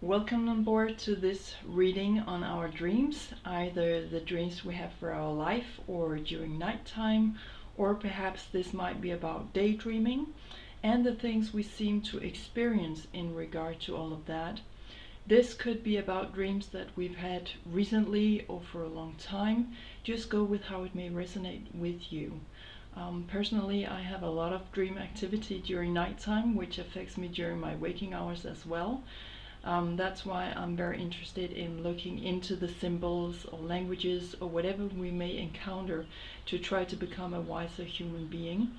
Welcome on board to this reading on our dreams, either the dreams we have for our life or during nighttime, or perhaps this might be about daydreaming and the things we seem to experience in regard to all of that. This could be about dreams that we've had recently or for a long time. Just go with how it may resonate with you. Personally, I have a lot of dream activity during nighttime, which affects me during my waking hours as well. That's why I'm very interested in looking into the symbols or languages or whatever we may encounter to try to become a wiser human being.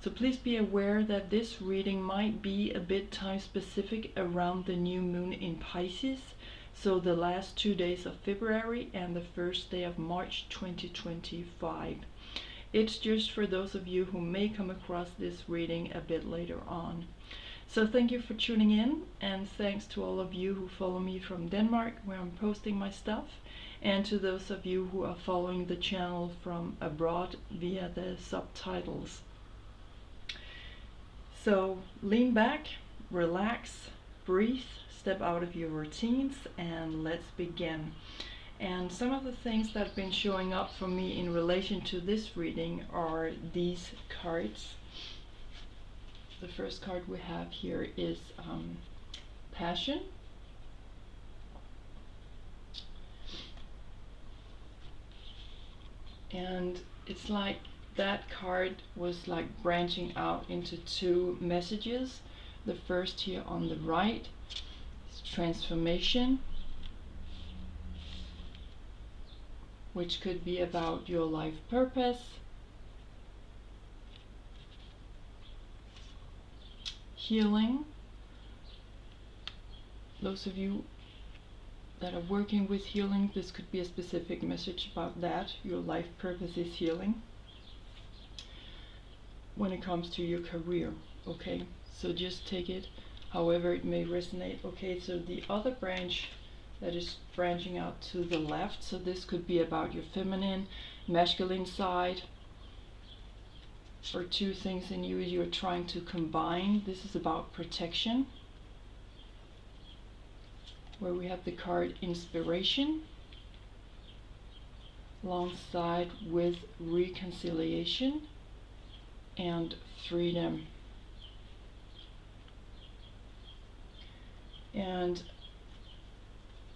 So please be aware that this reading might be a bit time specific around the new moon in Pisces, so the last 2 days of February and the first day of March 2025. It's just for those of you who may come across this reading a bit later on. So thank you for tuning in, and thanks to all of you who follow me from Denmark, where I'm posting my stuff, and to those of you who are following the channel from abroad via the subtitles. So lean back, relax, breathe, step out of your routines, and let's begin. And some of the things that have been showing up for me in relation to this reading are these cards. The first card we have here is Passion. And it's like that card was like branching out into two messages. The first here on the right is transformation, which could be about your life purpose, healing. Those of you that are working with healing, this could be a specific message about that. Your life purpose is healing when it comes to your career. Okay, so just take it however it may resonate. Okay, so the other branch that is branching out to the left, so this could be about your feminine, masculine side, or two things in you you're trying to combine. This is about protection, where we have the card Inspiration alongside with reconciliation and freedom. And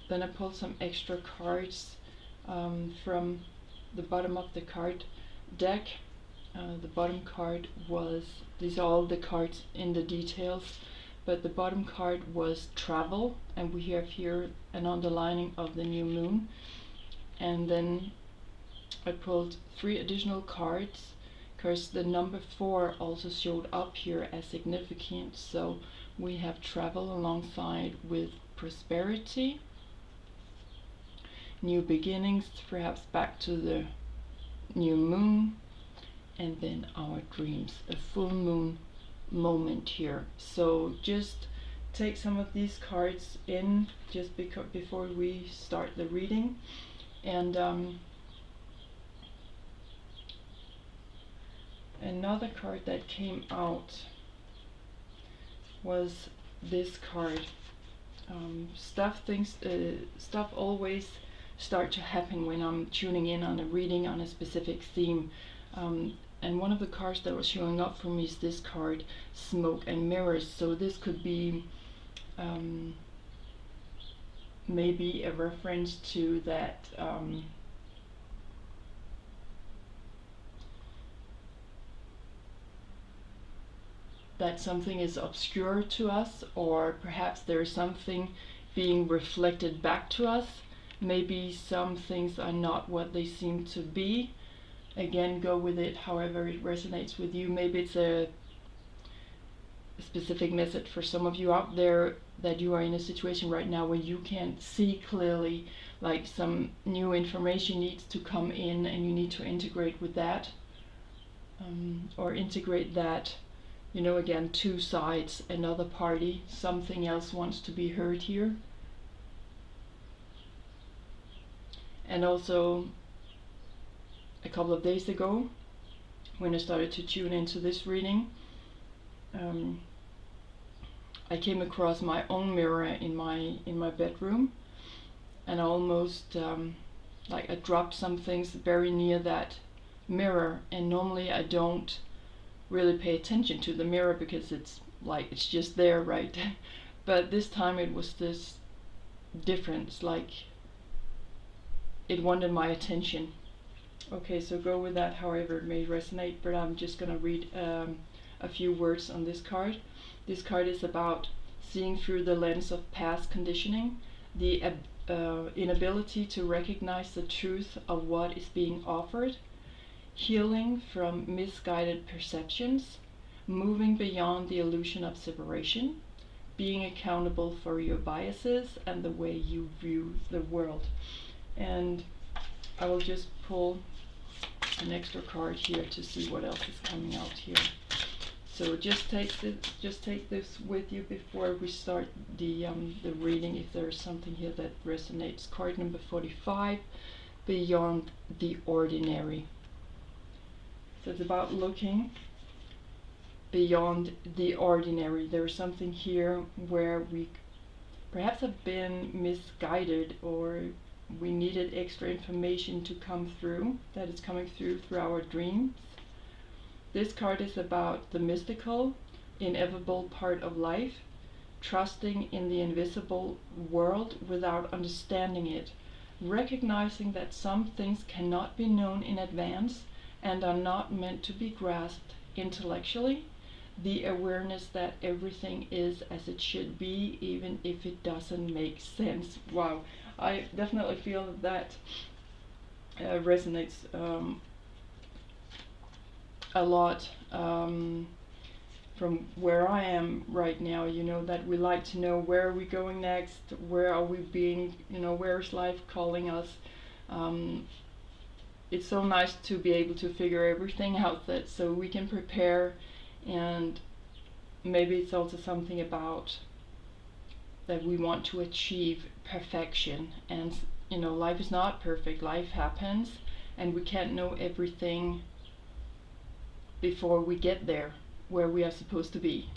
then I pulled some extra cards from the bottom of the card deck. The bottom card was, these are all the cards in the details, but the bottom card was travel, and we have here an underlining of the new moon. And then I pulled 3 additional cards because the number 4 also showed up here as significant. So we have travel alongside with prosperity, new beginnings, perhaps back to the new moon, and then our dreams, a full moon moment here. So just take some of these cards in just before we start the reading. And another card that came out was this card. Stuff always start to happen when I'm tuning in on a reading on a specific theme. And one of the cards that was showing up for me is this card, Smoke and Mirrors. So this could be maybe a reference to that that something is obscure to us, or perhaps there is something being reflected back to us. Maybe some things are not what they seem to be. Again, go with it however it resonates with you. Maybe it's a specific message for some of you out there that you are in a situation right now where you can't see clearly, like some new information needs to come in and you need to integrate with that, or integrate that, you know, again, 2 sides, another party, something else wants to be heard here. And also, a couple of days ago, when I started to tune into this reading, I came across my own mirror in my bedroom, and almost like I dropped some things very near that mirror. And normally I don't really pay attention to the mirror because it's like it's just there, right? But this time it was this difference, like it wanted my attention. Okay, so go with that however it may resonate, but I'm just gonna read a few words on this card. This card is about seeing through the lens of past conditioning, the inability to recognize the truth of what is being offered, healing from misguided perceptions, moving beyond the illusion of separation, being accountable for your biases and the way you view the world. And I will just pull an extra card here to see what else is coming out here. So just take this with you before we start the reading, if there's something here that resonates. Card number 45, beyond the ordinary. So it's about looking beyond the ordinary. There's something here where we perhaps have been misguided, or we needed extra information to come through, that is coming through our dreams. This card is about the mystical, inevitable part of life, trusting in the invisible world without understanding it, recognizing that some things cannot be known in advance and are not meant to be grasped intellectually, the awareness that everything is as it should be, even if it doesn't make sense. Wow, I definitely feel that resonates a lot from where I am right now. You know, that we like to know where are we going next, where are we being, you know, where is life calling us. It's so nice to be able to figure everything out, that so we can prepare. And maybe it's also something about that we want to achieve perfection, and you know, life is not perfect, life happens, and we can't know everything before we get there where we are supposed to be.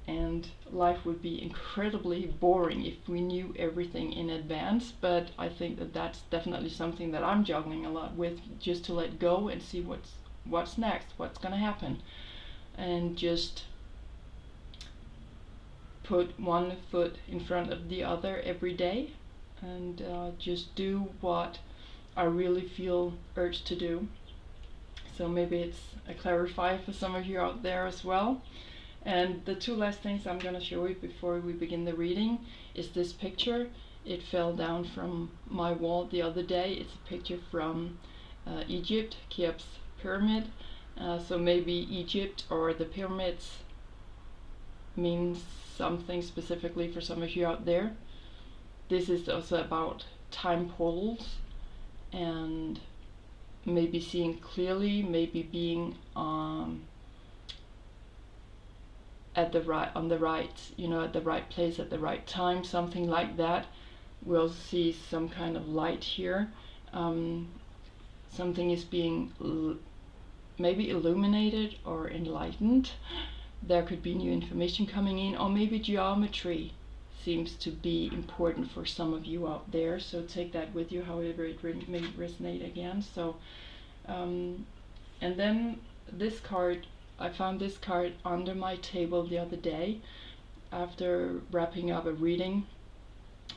And life would be incredibly boring if we knew everything in advance. But I think that that's definitely something that I'm juggling a lot with, just to let go and see what's next, what's gonna happen, and just put one foot in front of the other every day, and just do what I really feel urged to do. So maybe it's a clarifier for some of you out there as well. And the two last things I'm going to show you before we begin the reading is this picture. It fell down from my wall the other day. It's a picture from Egypt, Cheops pyramid. So maybe Egypt or the pyramids means something specifically for some of you out there. This is also about time portals, and maybe seeing clearly, maybe being at the right place at the right time, something like that. We'll see some kind of light here. Something is being maybe illuminated or enlightened. There could be new information coming in, or maybe geometry seems to be important for some of you out there. So take that with you, however it may resonate again. So, and then this card, I found this card under my table the other day after wrapping up a reading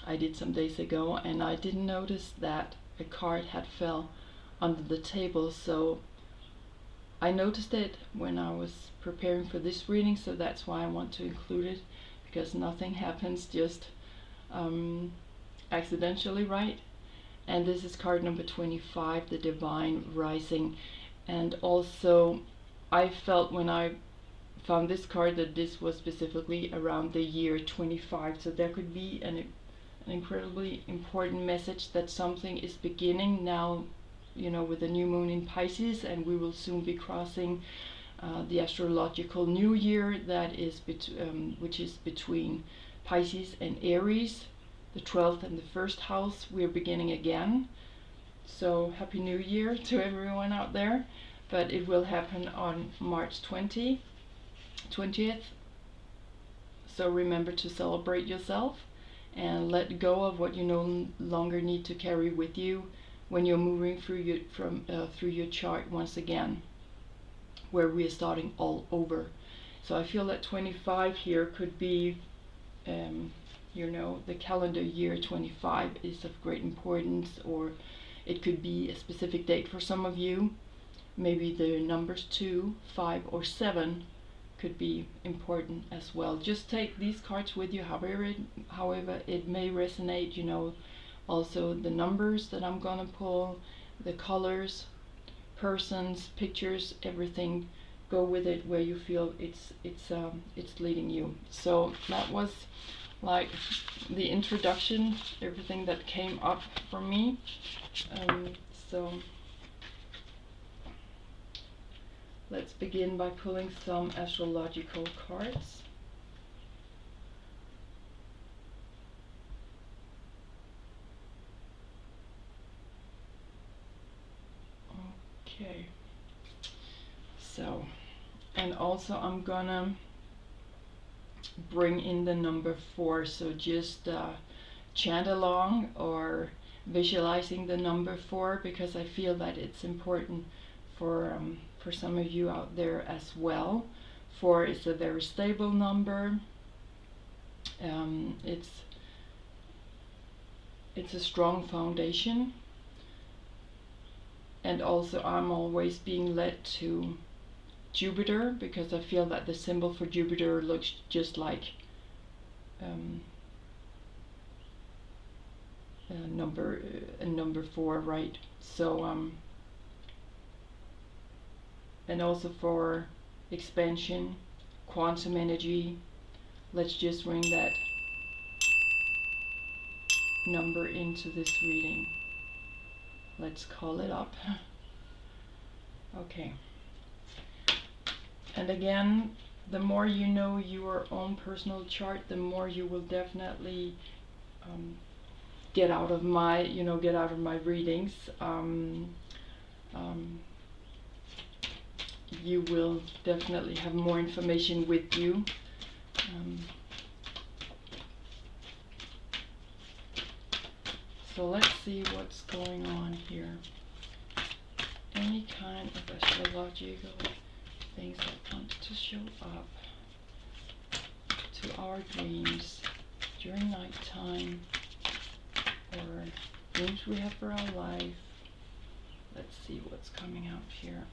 I did some days ago, and I didn't notice that a card had fell under the table. So I noticed it when I was preparing for this reading, so that's why I want to include it, because nothing happens just accidentally, right? And this is card number 25, the Divine Rising. And also I felt when I found this card that this was specifically around the year 25, so there could be an incredibly important message that something is beginning now, you know, with the new moon in Pisces, and we will soon be crossing the astrological new year that is which is between Pisces and Aries, the 12th and the 1st house. We're beginning again, so happy new year to everyone out there. But it will happen on March 20th, So remember to celebrate yourself and let go of what you no longer need to carry with you when you're moving through your chart once again, where we are starting all over. So I feel that 25 here could be, the calendar year 25 is of great importance, or it could be a specific date for some of you. Maybe the numbers 2, 5, or 7 could be important as well. Just take these cards with you, however it may resonate. Also the numbers that I'm gonna pull, the colors, persons, pictures, everything. Go with it where you feel it's leading you. So that was like the introduction, everything that came up for me. So let's begin by pulling some astrological cards. Okay. So, and also I'm gonna bring in the number 4, so just chant along or visualizing the number 4, because I feel that it's important for some of you out there as well. 4 is a very stable number. It's a strong foundation, and also I'm always being led to Jupiter, because I feel that the symbol for Jupiter looks just like number 4, right? So and also for expansion, quantum energy. Let's just bring that number into this reading. Let's call it up. Okay. And again, the more you know your own personal chart, the more you will definitely get out of my readings. You will definitely have more information with you. So let's see what's going on here. Any kind of astrological things that want to show up to our dreams during nighttime, or dreams we have for our life. Let's see what's coming out here.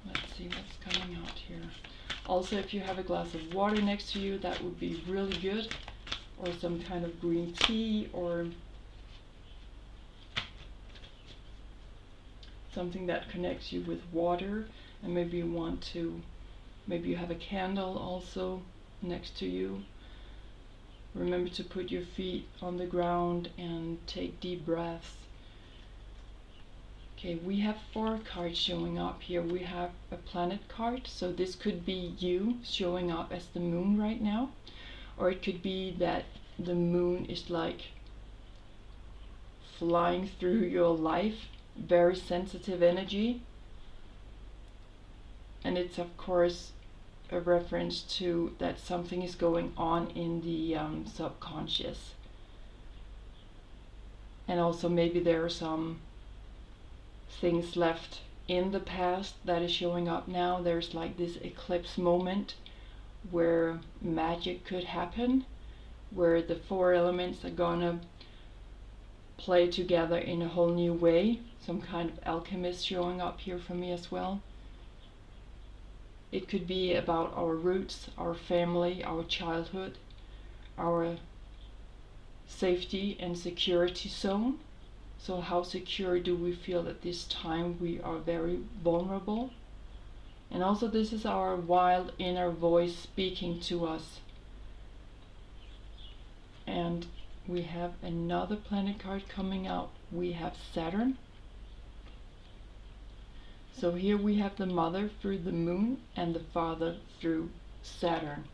Let's see what's coming out here. Also, if you have a glass of water next to you, that would be really good, or some kind of green tea, or something that connects you with water. And maybe you have a candle also next to you. Remember to put your feet on the ground and take deep breaths. Okay, we have 4 cards showing up here. We have a planet card, so this could be you showing up as the moon right now, or it could be that the moon is like flying through your life, very sensitive energy. And it's of course a reference to that something is going on in the subconscious. And also maybe there are some things left in the past that is showing up now. There's like this eclipse moment where magic could happen, where the 4 elements are gonna play together in a whole new way. Some kind of alchemist showing up here for me as well. It could be about our roots, our family, our childhood, our safety and security zone. So how secure do we feel at this time? We are very vulnerable. And also this is our wild inner voice speaking to us. And we have another planet card coming out. We have Saturn. So here we have the mother through the moon and the father through Saturn.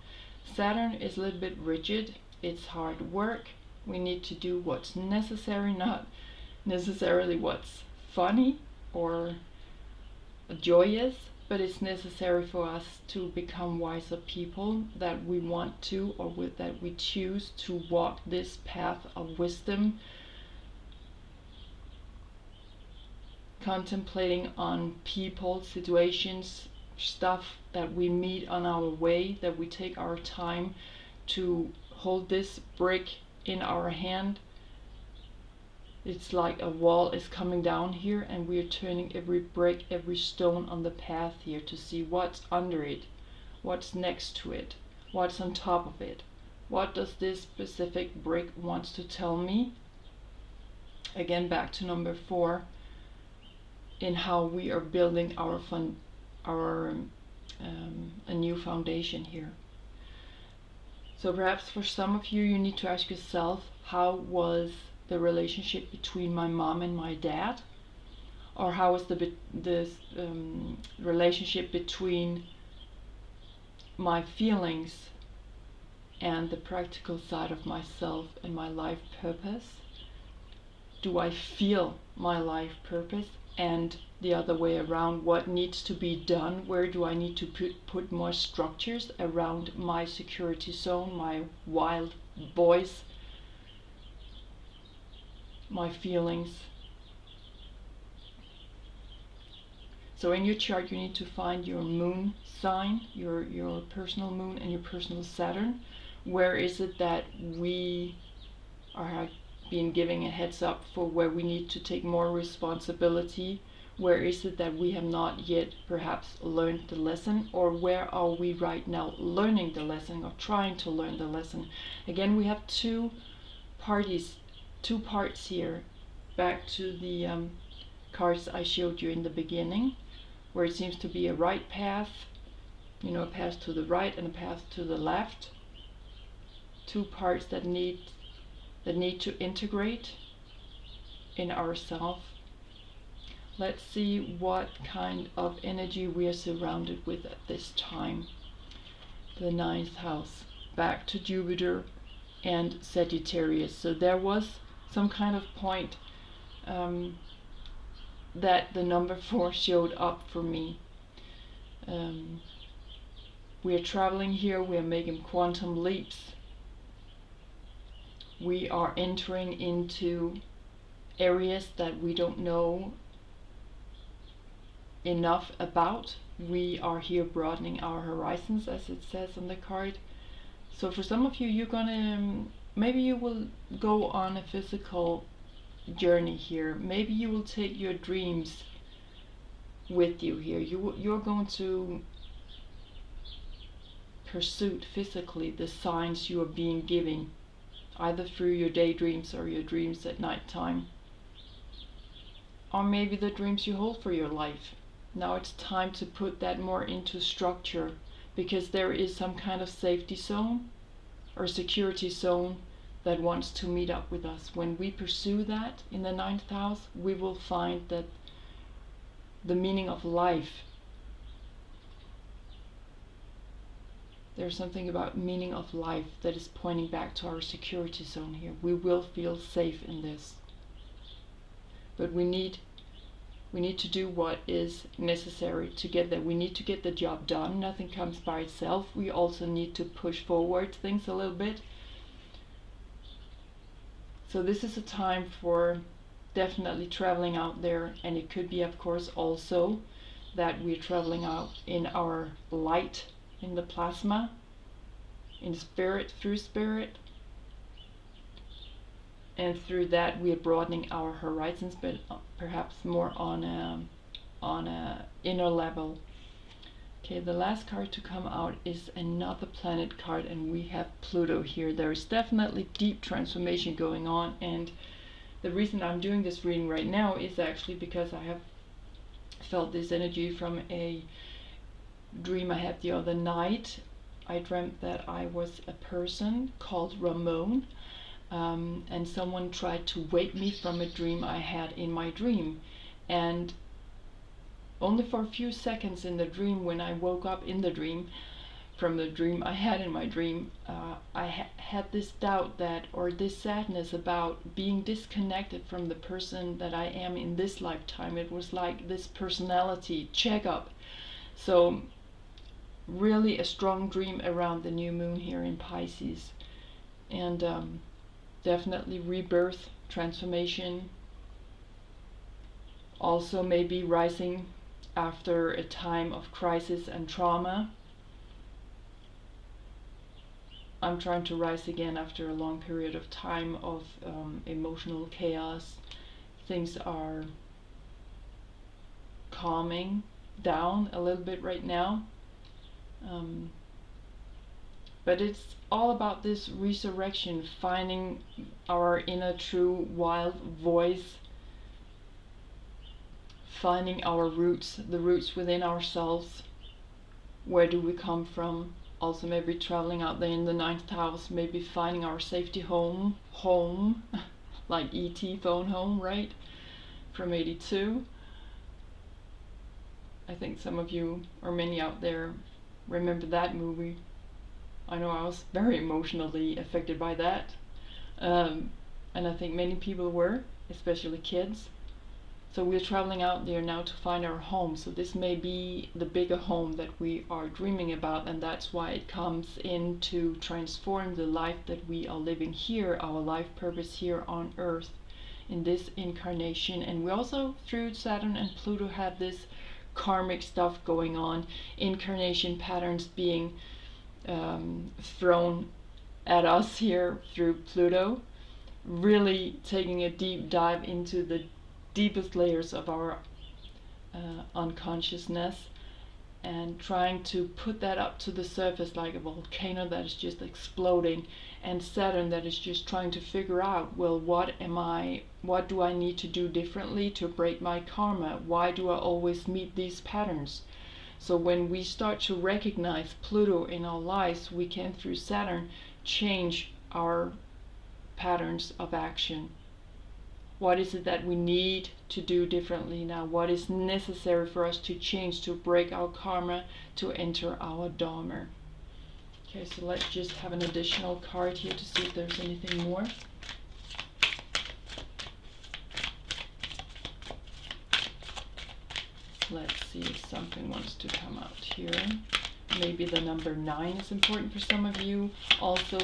Saturn is a little bit rigid. It's hard work. We need to do what's necessary, not necessarily what's funny or joyous. but it's necessary for us to become wiser people, that we want to, or that we choose to walk this path of wisdom, contemplating on people, situations, stuff that we meet on our way, that we take our time to hold this brick in our hand. It's like a wall is coming down here, and we are turning every brick, every stone on the path here to see what's under it, what's next to it, what's on top of it. What does this specific brick wants to tell me? Again, back to number 4, in how we are building a new foundation here. So perhaps for some of you, you need to ask yourself, how was the relationship between my mom and my dad? Or how was the relationship between my feelings and the practical side of myself and my life purpose? Do I feel my life purpose? And the other way around, what needs to be done? Where do I need to put more structures around my security zone, my wild voice, my feelings? So in your chart, you need to find your moon sign, your personal moon and your personal Saturn. Where is it that we are being giving a heads up for where we need to take more responsibility? Where is it that we have not yet perhaps learned the lesson? Or where are we right now learning the lesson, or trying to learn the lesson? Again, we have two parts here, back to the cards I showed you in the beginning, where it seems to be a right path, a path to the right and a path to the left. Two parts that need to integrate in ourselves. Let's see what kind of energy we are surrounded with at this time. The 9th house, back to Jupiter and Sagittarius. So there was some kind of point that the number 4 showed up for me. We are traveling here, we are making quantum leaps. We are entering into areas that we don't know enough about. We are here broadening our horizons, as it says on the card. So for some of you, you're gonna, maybe you will go on a physical journey here. Maybe you will take your dreams with you here. You're going to pursue physically the signs you are being given, either through your daydreams or your dreams at night time, or maybe the dreams you hold for your life. Now it's time to put that more into structure, because there is some kind of safety zone or security zone that wants to meet up with us. When we pursue that in the 9th house, we will find that the meaning of life, there's something about meaning of life that is pointing back to our security zone here. We will feel safe in this. But we need to do what is necessary to get there. We need to get the job done. Nothing comes by itself. We also need to push forward things a little bit. So this is a time for definitely traveling out there, and it could be, of course, also that we're traveling out in our light, in the plasma, in spirit, through spirit, and through that we are broadening our horizons, but perhaps more on a inner level. Okay, the last card to come out is another planet card, and we have Pluto here. There is definitely deep transformation going on, and the reason I'm doing this reading right now is actually because I have felt this energy from a dream I had the other night. I dreamt that I was a person called Ramon, and someone tried to wake me from a dream I had in my dream, and only for a few seconds in the dream, when I woke up in the dream from the dream I had in my dream, I had this doubt that, or this sadness about being disconnected from the person that I am in this lifetime. It was like this personality checkup So really a strong dream around the new moon here in Pisces, and definitely rebirth, transformation, also maybe rising after a time of crisis and trauma. I'm trying to rise again after a long period of time of emotional chaos. Things are calming down a little bit right now. But it's all about this resurrection, finding our inner true wild voice, finding our roots, the roots within ourselves. Where do we come from? Also maybe traveling out there in the 9th house, maybe finding our safety home, like E.T. phone home, right? From 82. I think some of you, or many out there, remember that movie. I know I was very emotionally affected by that. And I think many people were, especially kids. So we're traveling out there now to find our home. So this may be the bigger home that we are dreaming about, and that's why it comes in to transform the life that we are living here, our life purpose here on Earth in this incarnation. And we also, through Saturn and Pluto, have this karmic stuff going on, incarnation patterns being thrown at us here through Pluto, really taking a deep dive into the deepest layers of our unconsciousness and trying to put that up to the surface like a volcano that is just exploding, and Saturn that is just trying to figure out, well, what do I need to do differently to break my karma? Why do I always meet these patterns? So when we start to recognize Pluto in our lives, we can, through Saturn, change our patterns of action. What is it that we need to do differently now? What is necessary for us to change, to break our karma, to enter our Dharma? Okay, so let's just have an additional card here to see if there's anything more. Let's see if something wants to come out here. Maybe the number 9 is important for some of you. Also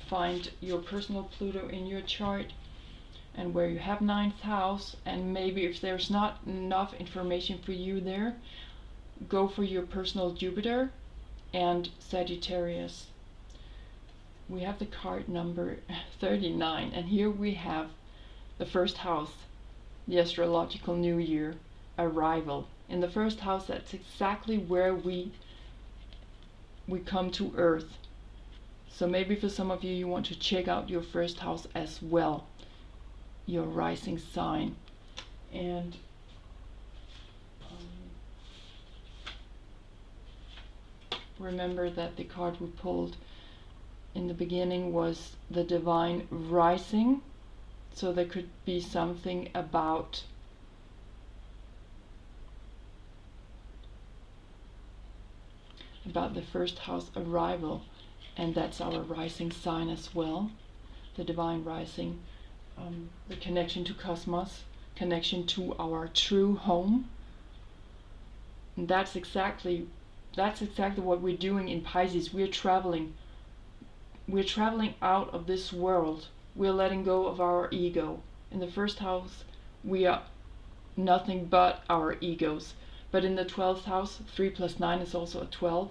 find your personal Pluto in your chart and where you have 9th house, and maybe if there's not enough information for you there, go for your personal Jupiter and Sagittarius. We have the card number 39, and here we have the 1st house, the astrological new year, arrival. In the 1st house, that's exactly where we come to Earth. So maybe for some of you, you want to check out your 1st house as well, your rising sign. And remember that the card we pulled in the beginning was the divine rising. So there could be something about the 1st house arrival, and that's our rising sign as well, the divine rising, the connection to cosmos, connection to our true home. And that's exactly what we're doing in Pisces. We're traveling out of this world. We're letting go of our ego. In the 1st house, we are nothing but our egos. But in the 12th house, 3 plus 9 is also a 12.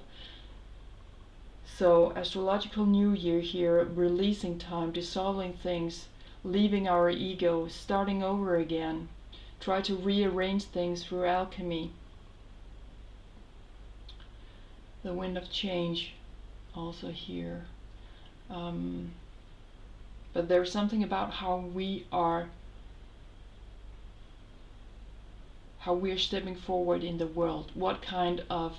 So astrological new year here, releasing time, dissolving things, leaving our ego, starting over again. Try to rearrange things through alchemy. The wind of change also here. But there's something about how we are stepping forward in the world. What kind of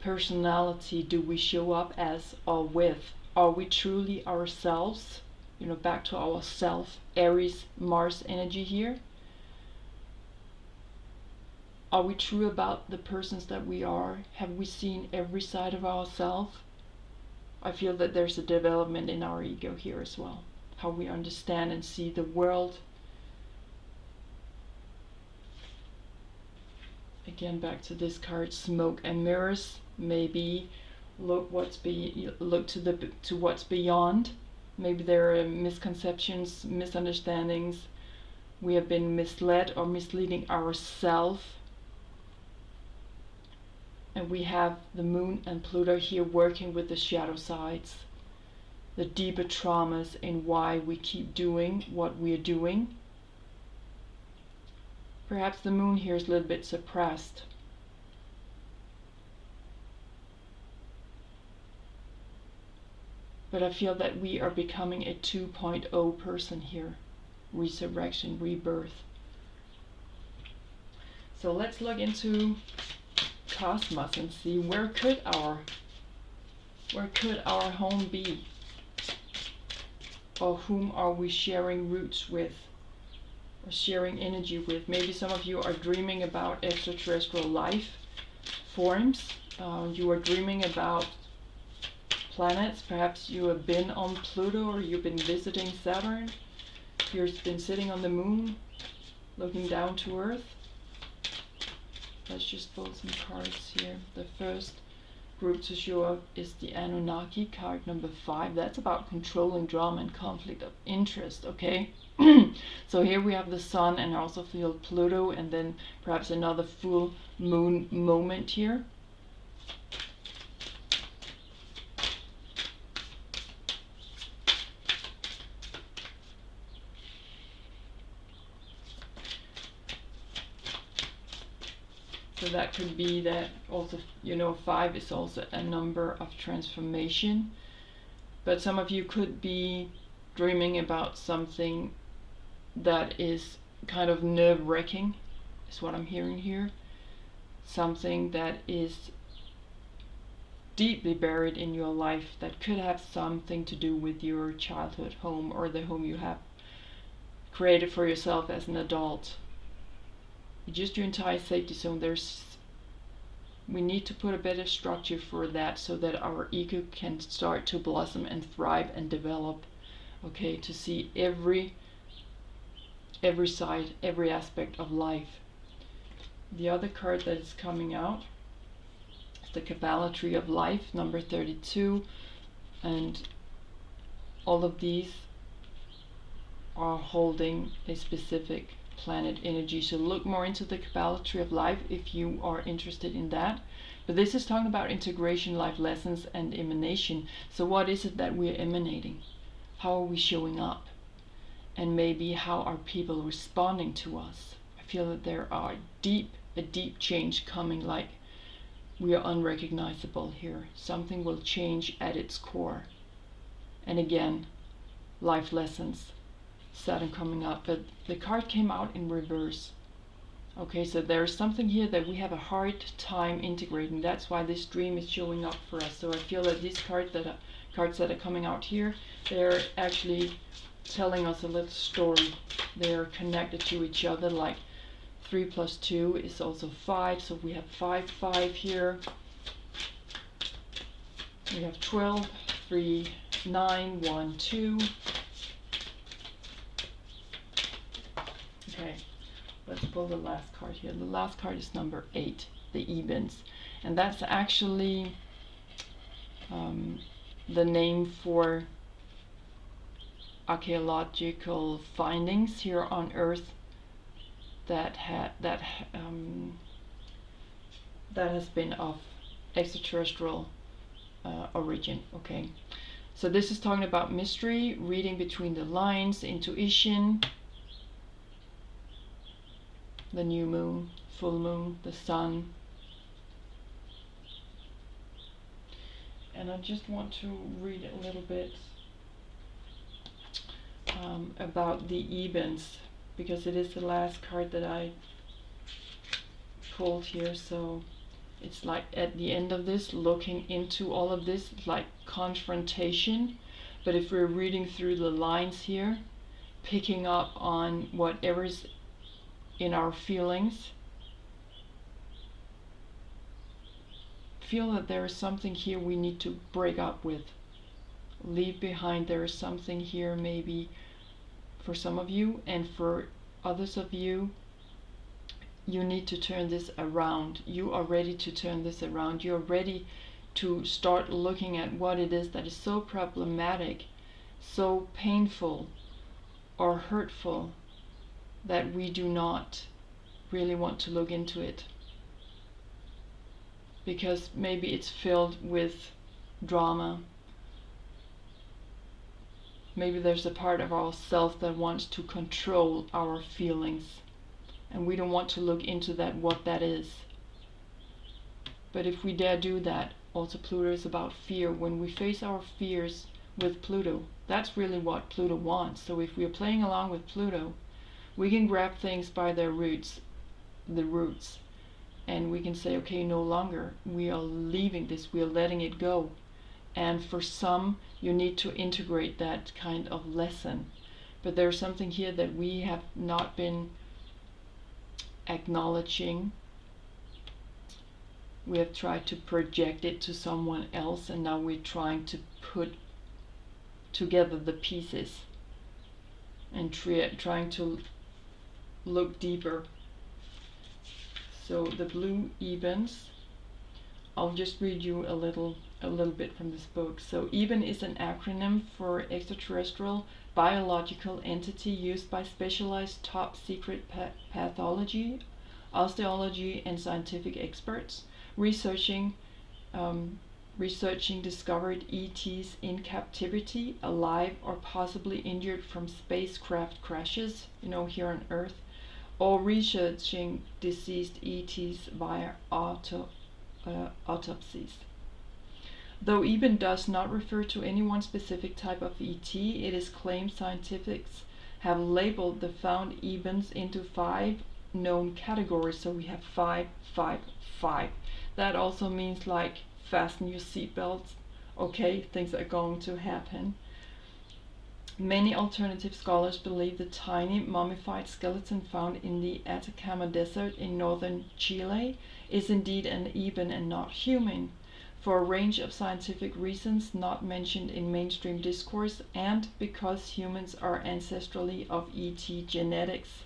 personality do we show up as or with? Are we truly ourselves? Back to our self, Aries, Mars energy here. Are we true about the persons that we are? Have we seen every side of ourselves? I feel that there's a development in our ego here as well. How we understand and see the world. Again, back to this card, smoke and mirrors. Maybe look to what's beyond. Maybe there are misconceptions, misunderstandings. We have been misled or misleading ourselves. And we have the moon and Pluto here working with the shadow sides, the deeper traumas in why we keep doing what we are doing. Perhaps the moon here is a little bit suppressed. But I feel that we are becoming a 2.0 person here. Resurrection, rebirth. So let's look into Cosmos and see where could our home be? Or whom are we sharing roots with? Or sharing energy with? Maybe some of you are dreaming about extraterrestrial life forms. You are dreaming about planets. Perhaps you have been on Pluto, or you've been visiting Saturn. You've been sitting on the moon, looking down to Earth. Let's just pull some cards here. The first group to show up is the Anunnaki, card number 5. That's about controlling drama and conflict of interest, okay? So here we have the Sun, and I also feel Pluto, and then perhaps another full moon moment here. So that could be that also, 5 is also a number of transformation. But some of you could be dreaming about something that is kind of nerve-wracking, is what I'm hearing here. Something that is deeply buried in your life that could have something to do with your childhood home, or the home you have created for yourself as an adult. Just your entire safety zone. We need to put a better structure for that, so that our ego can start to blossom and thrive and develop. Okay, to see every side, every aspect of life. The other card that is coming out is the Kabbalah Tree of Life, number 32, and all of these are holding a specific planet energy. So look more into the Kabbalah Tree of Life if you are interested in that. But this is talking about integration, life lessons, and emanation. So what is it that we are emanating? How are we showing up? And maybe how are people responding to us? I feel that there are a deep change coming, like we are unrecognizable here. Something will change at its core. And again, life lessons. Saturn coming up, but the card came out in reverse. Okay, so there's something here that we have a hard time integrating. That's why this dream is showing up for us. So I feel that these cards that are coming out here, they're actually telling us a little story. They're connected to each other, like 3 plus 2 is also 5, so we have 5, 5 here. We have 12, 3, 9, 1, 2. Okay, let's pull the last card here. The last card is number 8, the Ebens. And that's actually the name for archaeological findings here on Earth that has been of extraterrestrial origin. Okay, so this is talking about mystery, reading between the lines, intuition, the new moon, full moon, the sun. And I just want to read a little bit about the Ebens, because it is the last card that I pulled here. So it's like at the end of this, looking into all of this, like confrontation. But if we're reading through the lines here, picking up on whatever's in our feelings, feel that there is something here we need to break up with, leave behind. There is something here maybe for some of you, and for others of you you need to turn this around. You are ready to turn this around. You're ready to start looking at what it is that is so problematic, so painful or hurtful, that we do not really want to look into it. Because maybe it's filled with drama. Maybe there's a part of ourselves that wants to control our feelings, and we don't want to look into that, what that is. But if we dare do that, also Pluto is about fear. When we face our fears with Pluto, that's really what Pluto wants. So if we're playing along with Pluto, we can grab things by their roots, the roots, and we can say, okay, no longer, we are leaving this, we are letting it go. And for some, you need to integrate that kind of lesson. But there's something here that we have not been acknowledging. We have tried to project it to someone else, and now we're trying to put together the pieces and trying to look deeper. So the blue evens, I'll just read you a little bit from this book. So even is an acronym for extraterrestrial biological entity used by specialized top secret pathology, osteology and scientific experts researching discovered ETs in captivity, alive or possibly injured from spacecraft crashes, here on Earth, or researching deceased ETs via autopsies. Though Eben does not refer to any one specific type of ET, it is claimed scientists have labeled the found Ebens into 5 known categories. So we have 5, 5, 5. That also means like fasten your seatbelts. Okay, things are going to happen. Many alternative scholars believe the tiny mummified skeleton found in the Atacama Desert in northern Chile is indeed an Eben and not human, for a range of scientific reasons not mentioned in mainstream discourse, and because humans are ancestrally of ET genetics,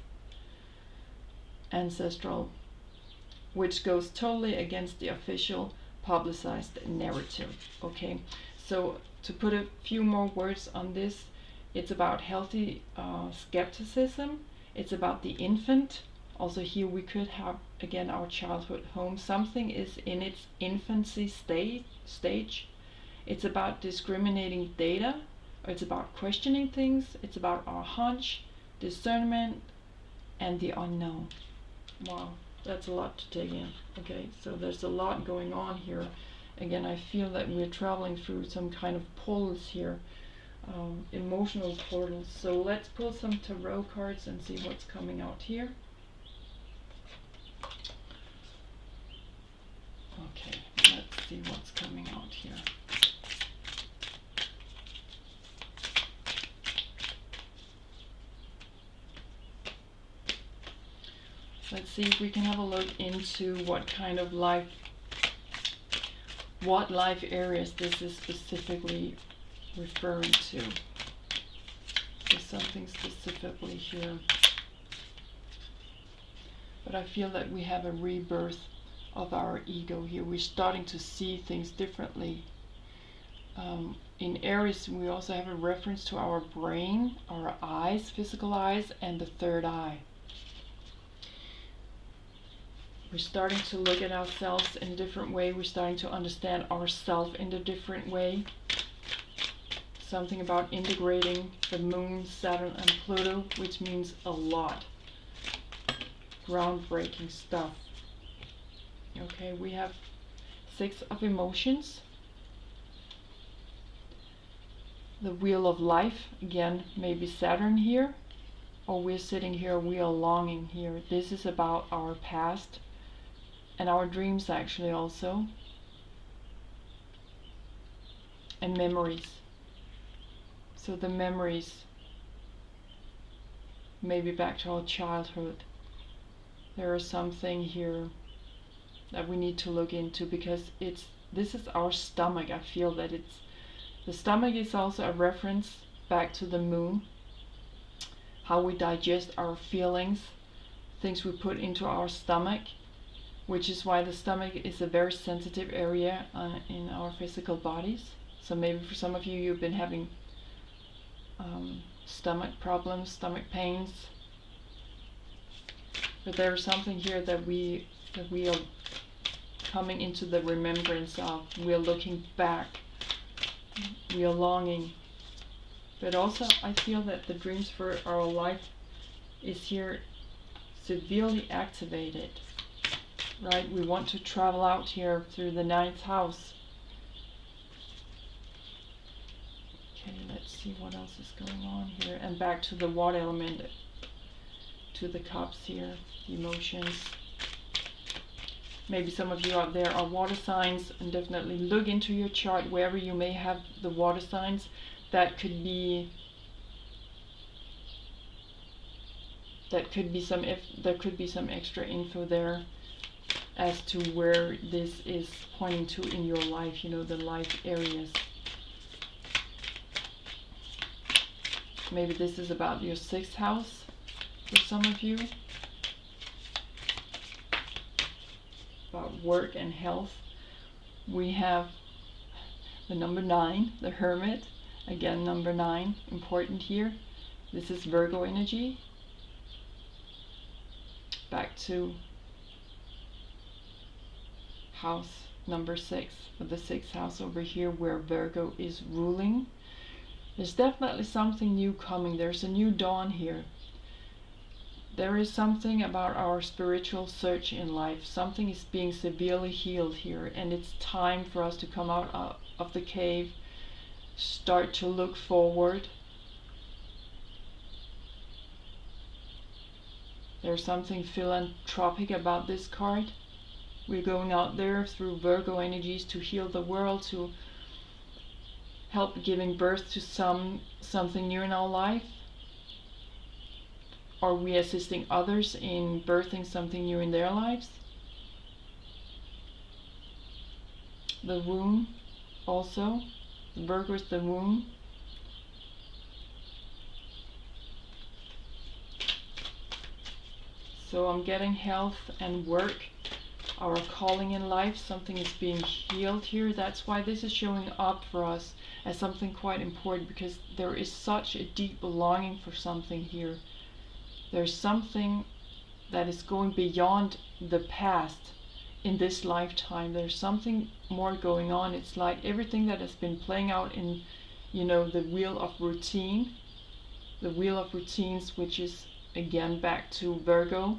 ancestral, which goes totally against the official publicized narrative. Okay, so to put a few more words on this, it's about healthy skepticism. It's about the infant. Also here we could have again our childhood home. Something is in its infancy stage. It's about discriminating data. It's about questioning things. It's about our hunch, discernment, and the unknown. Wow, that's a lot to take in. Okay, so there's a lot going on here. Again, I feel that we're traveling through some kind of portals here, emotional portals. So let's pull some tarot cards and see what's coming out here. Okay, let's see what's coming out here. Let's see if we can have a look into what kind of life, what life areas this is specifically referring to. There's something specifically here. But I feel that we have a rebirth of our ego here. We're starting to see things differently. In Aries, we also have a reference to our brain, our eyes, physical eyes, and the third eye. We're starting to look at ourselves in a different way. We're starting to understand ourselves in a different way. Something about integrating the moon, Saturn, and Pluto, which means a lot. Groundbreaking stuff. Okay, we have 6 of emotions. The wheel of life, again, maybe Saturn here, or we're sitting here, we are longing here. This is about our past and our dreams actually also, and memories. So the memories, maybe back to our childhood. There is something here that we need to look into, because this is our stomach. I feel that the stomach is also a reference back to the moon, how we digest our feelings, things we put into our stomach, which is why the stomach is a very sensitive area in our physical bodies. So maybe for some of you, you've been having stomach problems, stomach pains. But there's something here that we are coming into the remembrance of. We are looking back. We are longing. But also I feel that the dreams for our life is here severely activated. Right? We want to travel out here through the 9th house. Okay, let's see what else is going on here. And back to the water element, to the cups here, the emotions. Maybe some of you out there are water signs, and definitely look into your chart wherever you may have the water signs. That could be some, if there could be some extra info there as to where this is pointing to in your life, you know, the life areas. Maybe this is about your 6th house for some of you. About work and health. We have the number 9, the Hermit. Again, number 9, important here. This is Virgo energy. Back to house number 6, or the 6th house over here where Virgo is ruling. There's definitely something new coming. There's a new dawn here. There is something about our spiritual search in life. Something is being severely healed here, and it's time for us to come out of the cave, start to look forward. There's something philanthropic about this card. We're going out there through Virgo energies to heal the world, to help giving birth to something new in our life. Are we assisting others in birthing something new in their lives? The womb also. Virgo is the womb. So I'm getting health and work, our calling in life. Something is being healed here. That's why this is showing up for us as something quite important, because there is such a deep longing for something here. There's something that is going beyond the past in this lifetime. There's something more going on. It's like everything that has been playing out in, you know, the wheel of routine. The wheel of routines, which is again back to Virgo.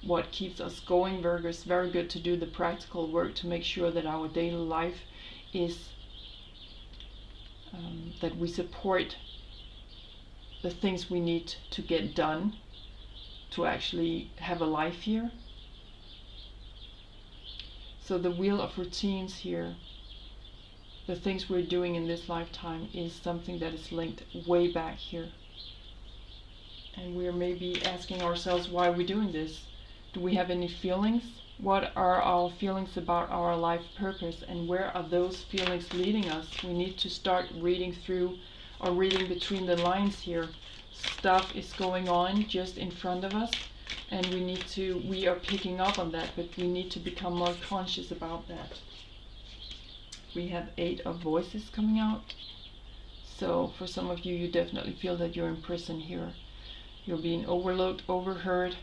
What keeps us going. Virgo is very good to do the practical work to make sure that our daily life is, that we support the things we need to get done to actually have a life here. So the wheel of routines here, the things we're doing in this lifetime, is something that is linked way back here. And we're maybe asking ourselves why we're doing this. Do we have any feelings? What are our feelings about our life purpose, and where are those feelings leading us? We need to start reading through, or reading between the lines here. Stuff is going on just in front of us, and we are picking up on that, but we need to become more conscious about that. We have 8 of voices coming out. So for some of you, you definitely feel that you're in prison here. You're being overlooked, overheard.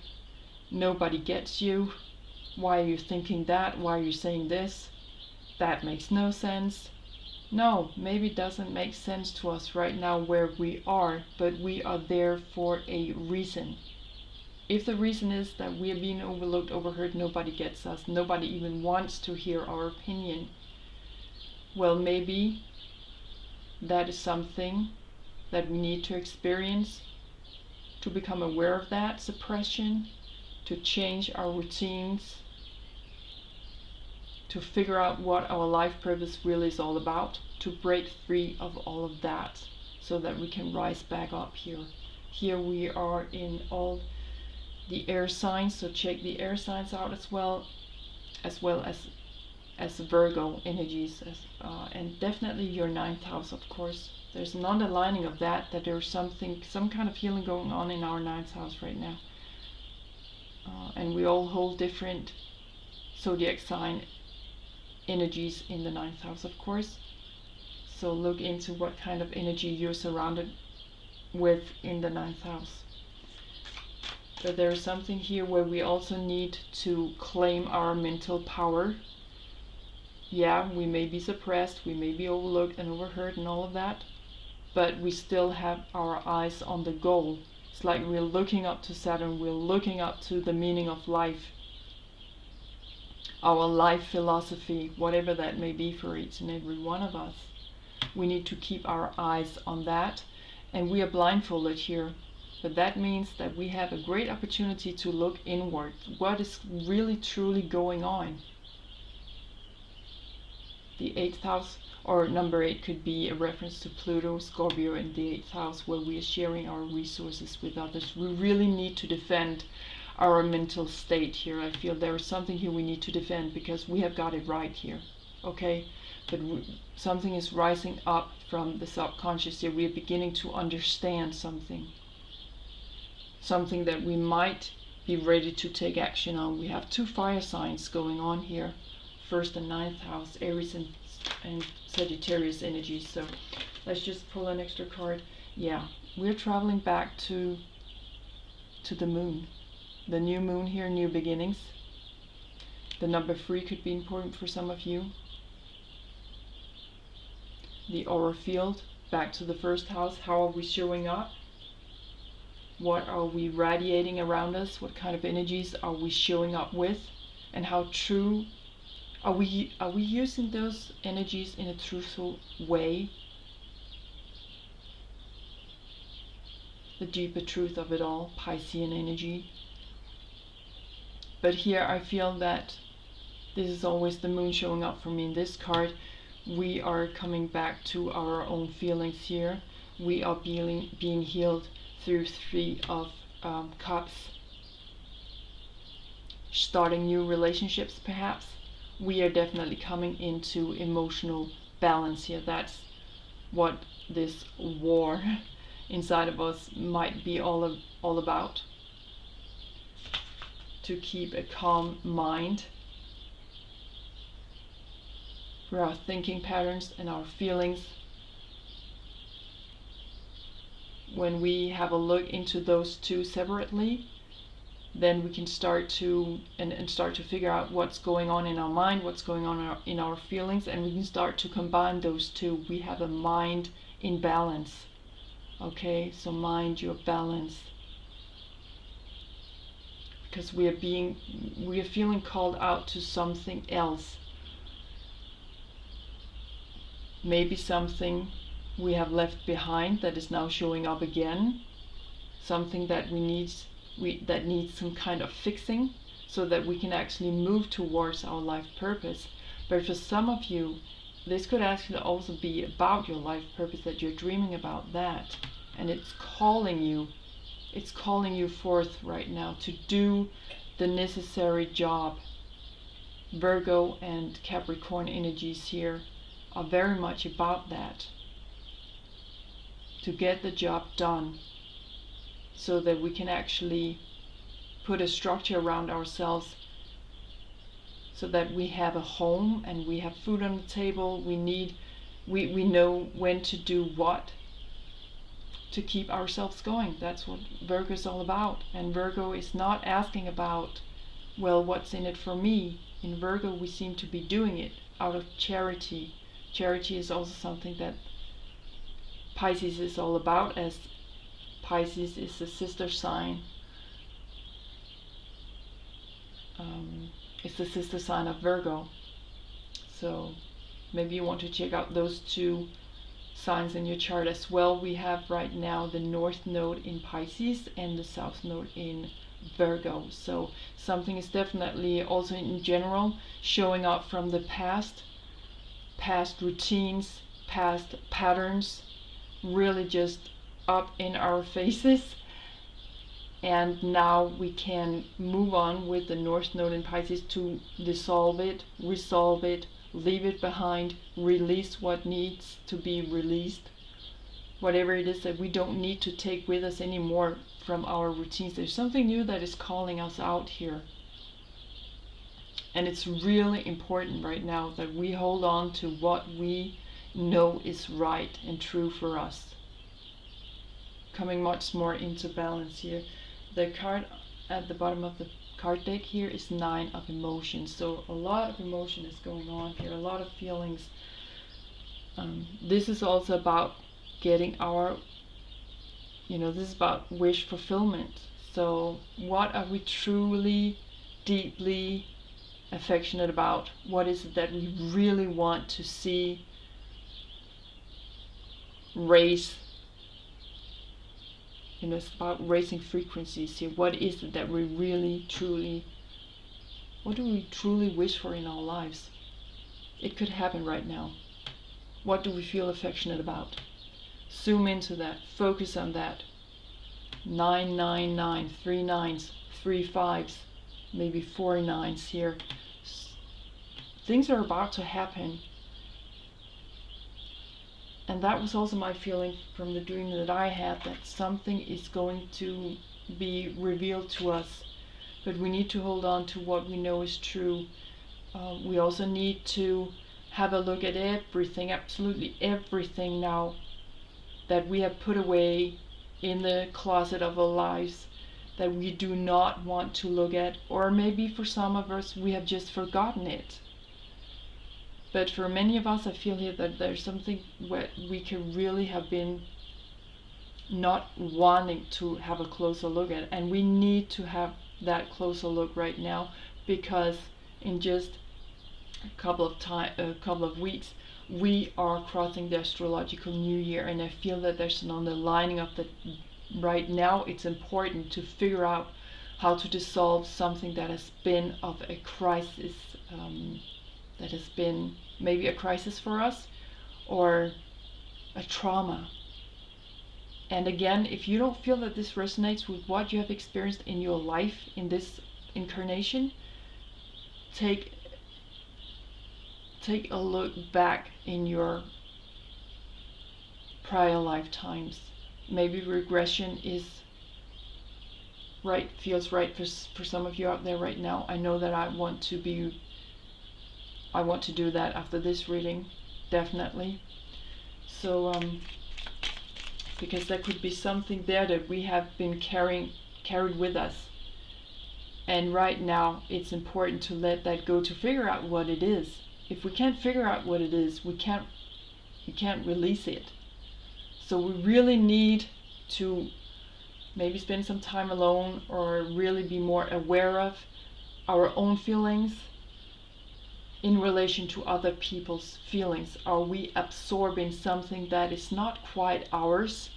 Nobody gets you. Why are you thinking that? Why are you saying this? That makes no sense. No, maybe it doesn't make sense to us right now where we are, but we are there for a reason. If the reason is that we are being overlooked, overheard, nobody gets us, nobody even wants to hear our opinion, well, maybe that is something that we need to experience to become aware of that suppression, to change our routines, to figure out what our life purpose really is all about, to break free of all of that so that we can rise back up here. Here we are in all the air signs, so check the air signs out as well as Virgo energies, and definitely your 9th house, of course. There's an underlining of that there's some kind of healing going on in our 9th house right now. and we all hold different zodiac sign energies in the 9th house, of course. So look into what kind of energy you're surrounded with in the 9th house. But there's something here where we also need to claim our mental power. Yeah, we may be suppressed, we may be overlooked and overheard and all of that, but we still have our eyes on the goal. It's like we're looking up to Saturn, we're looking up to the meaning of life, our life philosophy, whatever that may be for each and every one of us. We need to keep our eyes on that, and we are blindfolded here. But that means that we have a great opportunity to look inward. What is really truly going on? The 8th house, or number 8, could be a reference to Pluto, Scorpio in the 8th house, where we are sharing our resources with others. We really need to defend our mental state here. I feel there is something here we need to defend because we have got it right here. Okay? But something is rising up from the subconscious here. We are beginning to understand something. Something that we might be ready to take action on. We have 2 fire signs going on here. 1st and 9th house, Aries and Sagittarius energies. So let's just pull an extra card. Yeah, we're traveling back to the moon. The new moon here, new beginnings. The number 3 could be important for some of you. The aura field, back to the 1st house. How are we showing up? What are we radiating around us? What kind of energies are we showing up with? And how true are we using those energies in a truthful way? The deeper truth of it all, Piscean energy. But here I feel that this is always the moon showing up for me in this card. We are coming back to our own feelings here. We are being healed through 3 of Cups. Starting new relationships perhaps. We are definitely coming into emotional balance here. That's what this war inside of us might be all about. To keep a calm mind for our thinking patterns and our feelings. When we have a look into those 2 separately, then we can start to figure out what's going on in our mind, what's going on in our feelings, and we can start to combine those 2. We have a mind in balance. Okay, so mind your balance. Because we are feeling called out to something else. Maybe something we have left behind that is now showing up again. Something that that needs some kind of fixing so that we can actually move towards our life purpose. But for some of you, this could actually also be about your life purpose, that you're dreaming about that, and it's calling you forth right now to do the necessary job. Virgo and Capricorn energies here are very much about that, to get the job done so that we can actually put a structure around ourselves, so that we have a home and we have food on the table. We know when to do what to keep ourselves going. That's what Virgo is all about. And Virgo is not asking about, well, what's in it for me? In Virgo we seem to be doing it out of charity. Charity is also something that Pisces is all about, as Pisces is the sister sign. It's the sister sign of Virgo. So maybe you want to check out those 2 signs in your chart as well. We have right now the North Node in Pisces and the South Node in Virgo. So something is definitely also in general showing up from the past routines, past patterns, really just up in our faces. And now we can move on with the North Node in Pisces to dissolve it, resolve it, leave it behind, release what needs to be released, whatever it is that we don't need to take with us anymore from our routines. There's something new that is calling us out here. And it's really important right now that we hold on to what we know is right and true for us. Coming much more into balance here. The card at the bottom of the card deck here is 9 of emotions. So a lot of emotion is going on here, a lot of feelings. This is also about getting our, this is about wish fulfillment. So what are we truly, deeply affectionate about? What is it that we really want to see raise? It's about raising frequencies here. What is it that we really, truly, what do we truly wish for in our lives? It could happen right now. What do we feel affectionate about? Zoom into that, focus on that. 999, 3 9s, 3 5s, maybe 4 9s here. Things are about to happen. And that was also my feeling from the dream that I had, that something is going to be revealed to us. But we need to hold on to what we know is true. We also need to have a look at everything, absolutely everything now that we have put away in the closet of our lives, that we do not want to look at, or maybe for some of us we have just forgotten it. But for many of us, I feel here that there's something where we can really have been not wanting to have a closer look at, and we need to have that closer look right now, because in just a couple of weeks we are crossing the astrological new year, and I feel that there's an underlining of that right now. It's important to figure out how to dissolve something that has been of a crisis, that has been maybe a crisis for us, or a trauma. And again, if you don't feel that this resonates with what you have experienced in your life in this incarnation, take a look back in your prior lifetimes. Maybe regression is right, feels right for some of you out there right now. I know that I want to do that after this reading, definitely. So because there could be something there that we have been carried with us, and right now it's important to let that go, to figure out what it is. If we can't figure out what it is, you can't release it. So we really need to maybe spend some time alone, or really be more aware of our own feelings in relation to other people's feelings. Are we absorbing something that is not quite ours?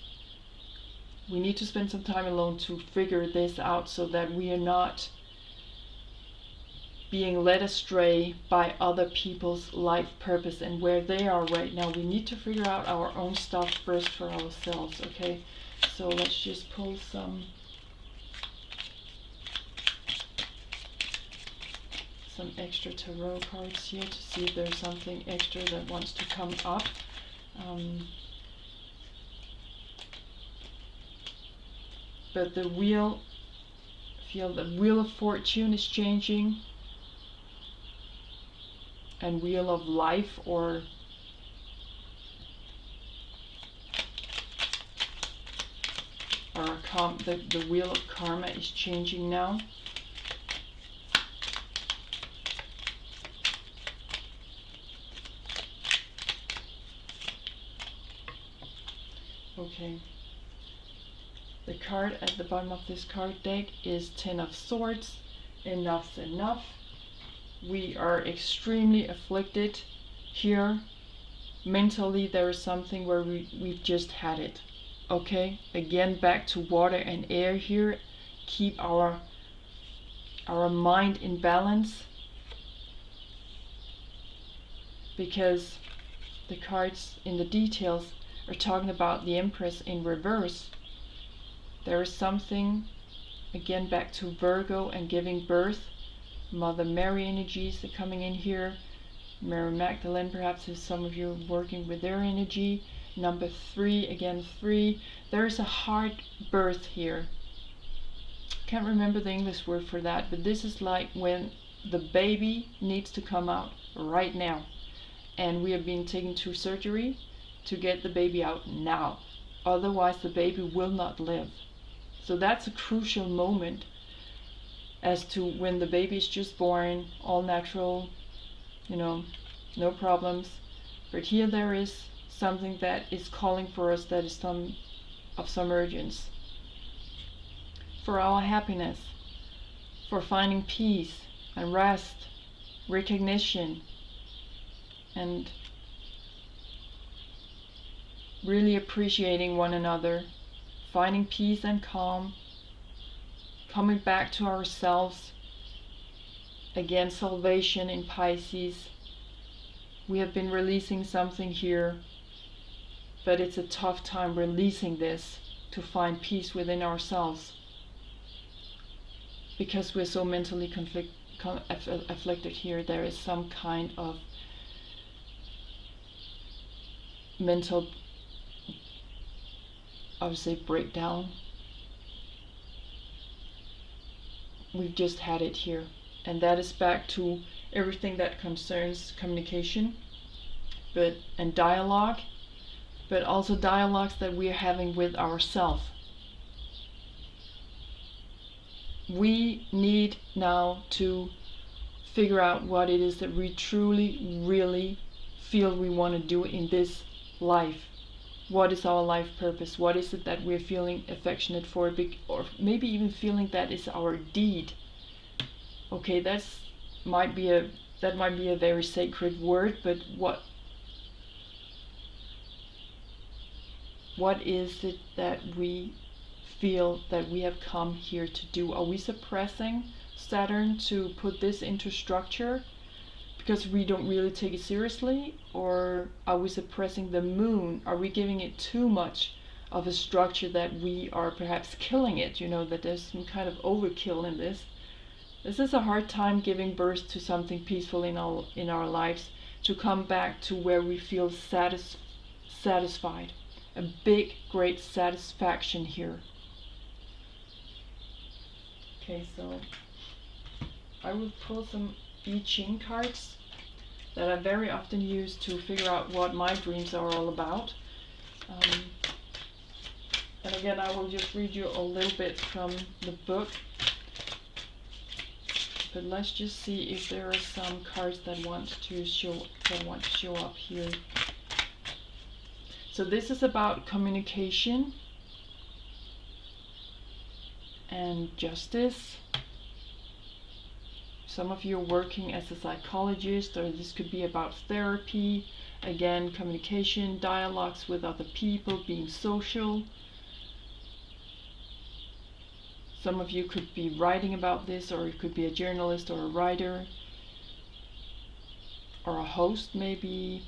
We need to spend some time alone to figure this out, so that we are not being led astray by other people's life purpose and where they are right now. We need to figure out our own stuff first for ourselves, okay? So let's just pull some extra tarot cards here to see if there's something extra that wants to come up. But the wheel of fortune is changing, and wheel of life, or the wheel of karma is changing now. Okay. The card at the bottom of this card deck is 10 of Swords. Enough's enough. We are extremely afflicted here. Mentally, there is something where we've just had it. Okay, again, back to water and air here. Keep our mind in balance, because the cards in the details are talking about the Empress in reverse. There is something, again, back to Virgo and giving birth. Mother Mary energies are coming in here. Mary Magdalene, perhaps, if some of you are working with their energy. Number 3, again 3, there is a hard birth here. Can't remember the English word for that, but this is like when the baby needs to come out right now, and we have been taken to surgery to get the baby out now, otherwise the baby will not live. So that's a crucial moment as to when the baby is just born, all natural, you know, no problems. But here there is something that is calling for us, that is of some urgency. For our happiness, for finding peace and rest, recognition, and really appreciating one another, finding peace and calm, coming back to ourselves. Again, salvation in Pisces. We have been releasing something here, but it's a tough time releasing this to find peace within ourselves, because we're so mentally afflicted here. There is some kind of mental, I would say, breakdown. We've just had it here, and that is back to everything that concerns communication, and dialogue, but also dialogues that we are having with ourselves. We need now to figure out what it is that we truly, really feel we want to do in this life. What is our life purpose? What is it that we're feeling affectionate for, or maybe even feeling that is our deed? Okay, that might be a very sacred word, but what is it that we feel that we have come here to do? Are we suppressing Saturn to put this into structure because we don't really take it seriously? Or are we suppressing the moon? Are we giving it too much of a structure that we are perhaps killing it? You know, that there's some kind of overkill in this. This is a hard time giving birth to something peaceful in our lives, to come back to where we feel satisfied. A big, great satisfaction here. Okay, so I will pull some I Ching cards that I very often use to figure out what my dreams are all about. And again, I will just read you a little bit from the book. But let's just see if there are some cards that want to show up here. So this is about communication and justice. Some of you are working as a psychologist, or this could be about therapy. Again, communication, dialogues with other people, being social. Some of you could be writing about this, or you could be a journalist or a writer, or a host maybe,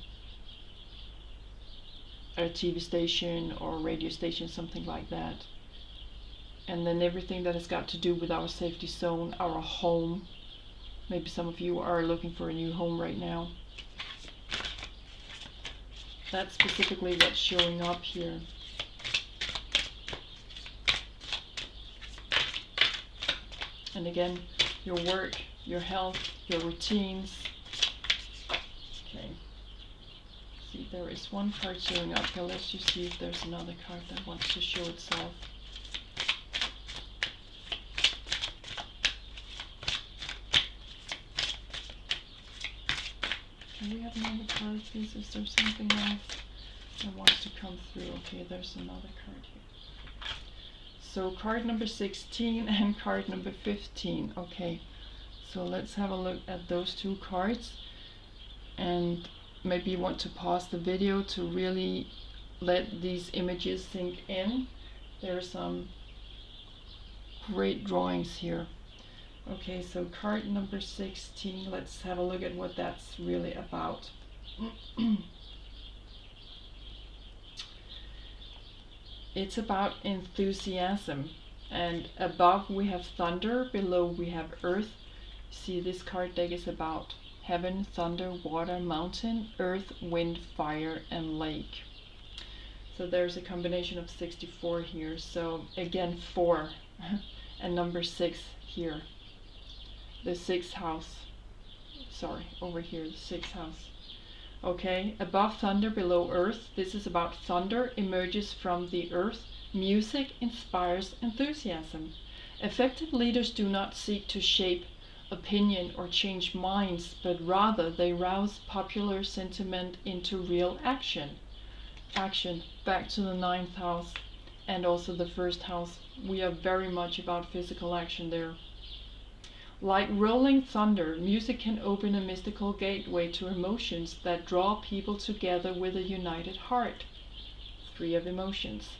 at a TV station or a radio station, something like that. And then everything that has got to do with our safety zone, our home. Maybe some of you are looking for a new home right now. That's specifically what's showing up here. And again, your work, your health, your routines. Okay. See, there is one card showing up here. Let's just see if there's another card that wants to show itself. Can we have another card, please? Is there something else that wants to come through? Okay, there's another card here. So card number 16 and card number 15. Okay, so let's have a look at those two cards, and maybe you want to pause the video to really let these images sink in. There are some great drawings here. Okay, so card number 16, let's have a look at what that's really about. It's about enthusiasm, and above we have thunder, below we have earth. See, this card deck is about heaven, thunder, water, mountain, earth, wind, fire, and lake. So there's a combination of 64 here. So again, 4 and number 6 here. The 6th house. Sorry, over here, the 6th house. Okay, above thunder, below earth. This is about thunder emerges from the earth. Music inspires enthusiasm. Effective leaders do not seek to shape opinion or change minds, but rather they rouse popular sentiment into real action. Back to the 9th house and also the 1st house. We are very much about physical action there. Like rolling thunder, music can open a mystical gateway to emotions that draw people together with a united heart. 3 of emotions.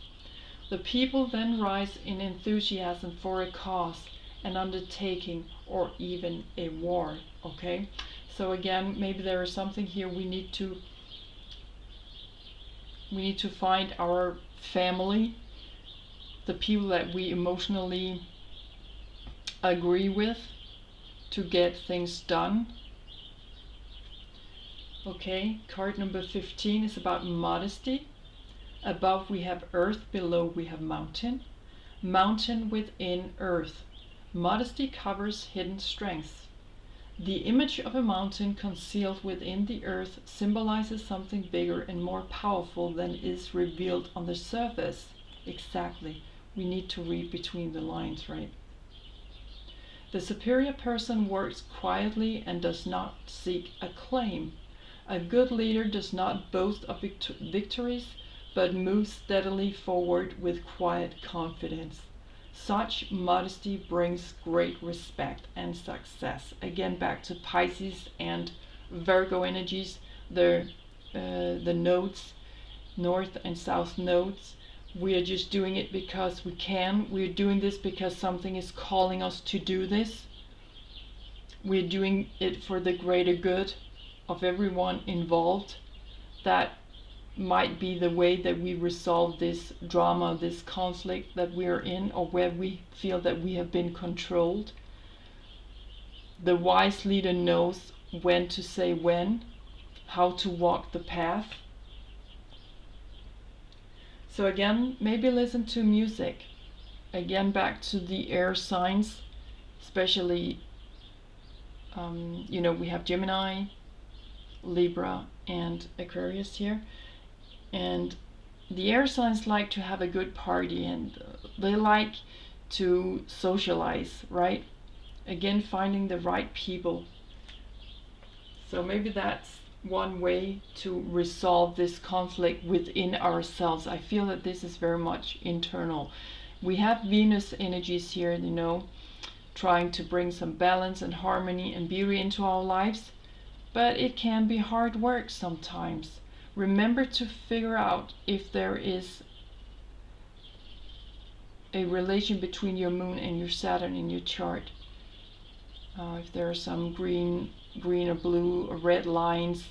The people then rise in enthusiasm for a cause, an undertaking, or even a war. Okay, so again, maybe there is something here we need to find our family, the people that we emotionally agree with, to get things done. Okay, card number 15 is about modesty. Above we have earth, below we have mountain. Mountain within earth. Modesty covers hidden strengths. The image of a mountain concealed within the earth symbolizes something bigger and more powerful than is revealed on the surface. Exactly. We need to read between the lines, right? The superior person works quietly and does not seek acclaim. A good leader does not boast of victories, but moves steadily forward with quiet confidence. Such modesty brings great respect and success. Again, back to Pisces and Virgo energies, the nodes, north and south nodes. We are just doing it because we can. We're doing this because something is calling us to do this. We're doing it for the greater good of everyone involved. That might be the way that we resolve this drama, this conflict that we're in, or where we feel that we have been controlled. The wise leader knows when to say when, how to walk the path. So again, maybe listen to music. Again, back to the air signs, especially, we have Gemini, Libra, and Aquarius here. And the air signs like to have a good party, and they like to socialize, right? Again, finding the right people. So maybe that's one way to resolve this conflict within ourselves. I feel that this is very much internal. We have Venus energies here, trying to bring some balance and harmony and beauty into our lives, but it can be hard work sometimes. Remember to figure out if there is a relation between your moon and your Saturn in your chart. If there are some green or blue or red lines,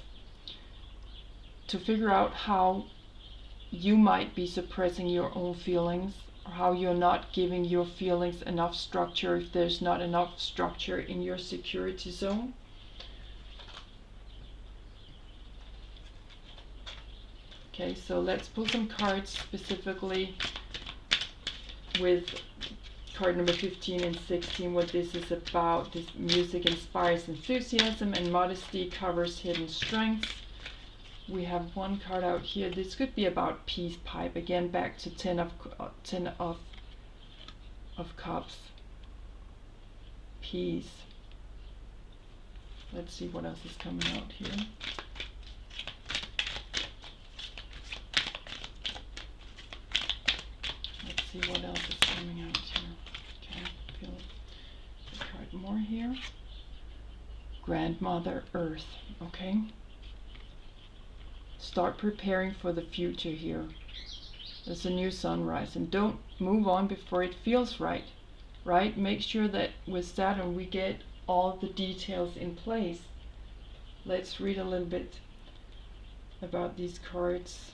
to figure out how you might be suppressing your own feelings, or how you're not giving your feelings enough structure, if there's not enough structure in your security zone. Okay, so let's pull some cards specifically with card number 15 and 16, what this is about. This music inspires enthusiasm and modesty covers hidden strengths. We have one card out here. This could be about peace pipe. Again, back to 10 of cups. Peace. Let's see what else is coming out here. Let's see what else is coming out here. Okay, feel the card more here. Grandmother Earth. Okay. Start preparing for the future here. There's a new sunrise, and don't move on before it feels right. Right? Make sure that with Saturn we get all the details in place. Let's read a little bit about these cards.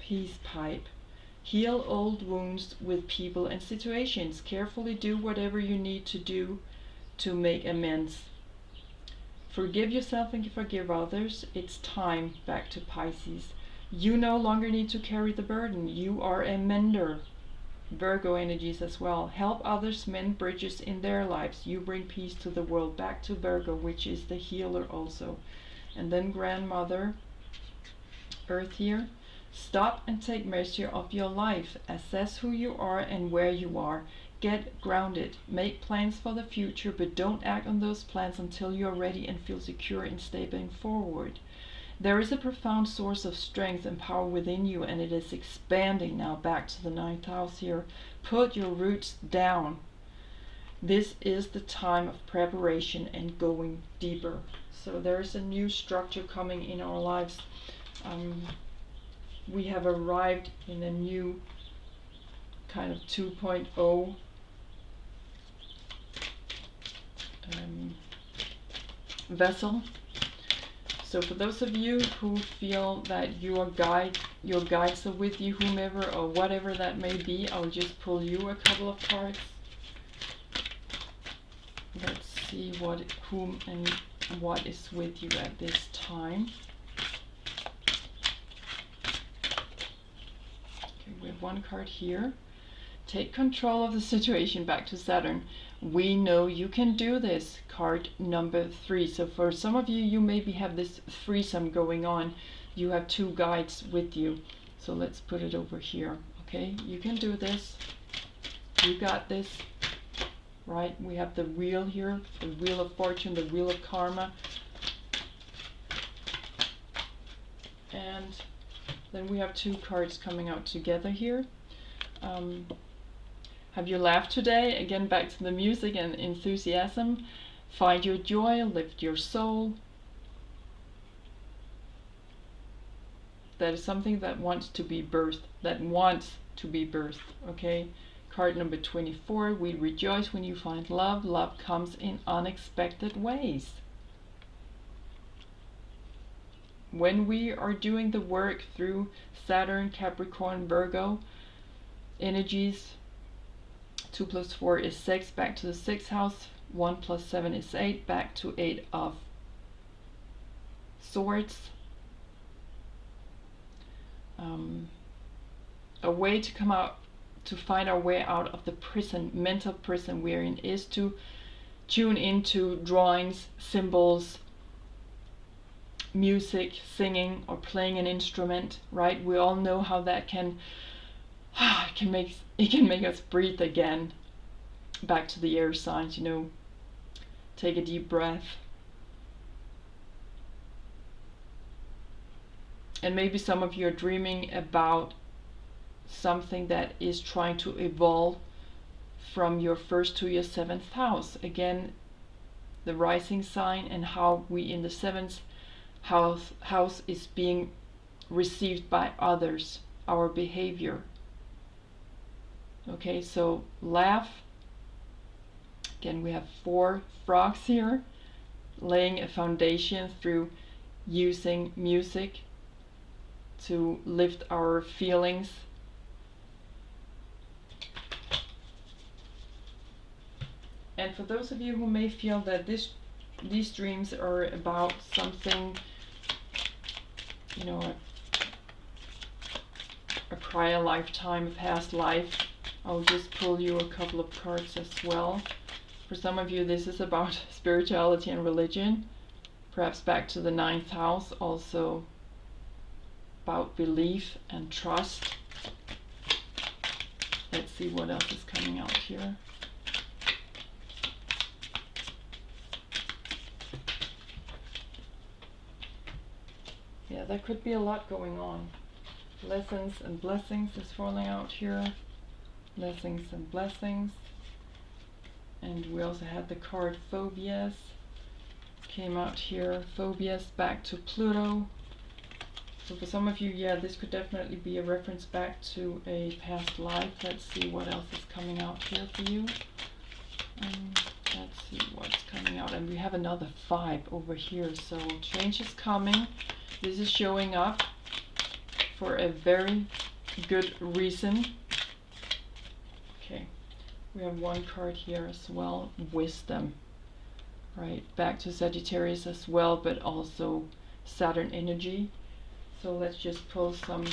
Peace pipe. Heal old wounds with people and situations. Carefully do whatever you need to do to make amends. Forgive yourself and forgive others. It's time. Back to Pisces. You no longer need to carry the burden. You are a mender. Virgo energies as well. Help others mend bridges in their lives. You bring peace to the world. Back to Virgo, which is the healer also. And then Grandmother Earth here. Stop and take measure of your life. Assess who you are and where you are. Get grounded. Make plans for the future, but don't act on those plans until you're ready and feel secure in stepping forward. There is a profound source of strength and power within you, and it is expanding now. Back to the 9th house here. Put your roots down. This is the time of preparation and going deeper. So there is a new structure coming in our lives. We have arrived in a new kind of 2.0 vessel. So for those of you who feel that your guides are with you, whomever or whatever that may be, I'll just pull you a couple of cards. Let's see whom and what is with you at this time. Okay, we have one card here. Take control of the situation. Back to Saturn. We know you can do this. Card number 3. So for some of you, you maybe have this threesome going on. You have 2 guides with you. So let's put it over here. Okay, you can do this. You got this. Right? We have the wheel here, the wheel of fortune, the wheel of karma. And then we have 2 cards coming out together here. Have you laughed today? Again, back to the music and enthusiasm. Find your joy, lift your soul. That is something that wants to be birthed, okay? Card number 24, we rejoice when you find love. Love comes in unexpected ways. When we are doing the work through Saturn, Capricorn, Virgo energies, 2 plus 4 is 6, back to the 6th house. 1 plus 7 is 8, back to 8 of Swords. A way to come out, to find our way out of the prison, mental prison we're in, is to tune into drawings, symbols, music, singing, or playing an instrument, right? We all know how that can make us breathe again. Back to the air signs, you know, take a deep breath. And maybe some of you are dreaming about something that is trying to evolve from your 1st to your 7th house. Again, the rising sign and how we in the 7th house is being received by others, our behavior. Okay, so laugh. Again, we have 4 frogs here, laying a foundation through using music to lift our feelings. And for those of you who may feel that these dreams are about something, you know, a prior lifetime, a past life, I'll just pull you a couple of cards as well. For some of you, this is about spirituality and religion, perhaps back to the 9th house, also about belief and trust. Let's see what else is coming out here. Yeah, there could be a lot going on. Lessons and blessings is falling out here. Blessings and blessings. And we also had the card phobias. Came out here. Phobias back to Pluto. So for some of you, yeah, this could definitely be a reference back to a past life. Let's see what else is coming out here for you. Let's see what's coming out. And we have another 5 over here. So change is coming. This is showing up for a very good reason. Okay, we have one card here as well, wisdom. right? Back to Sagittarius as well, but also Saturn energy. So let's just pull some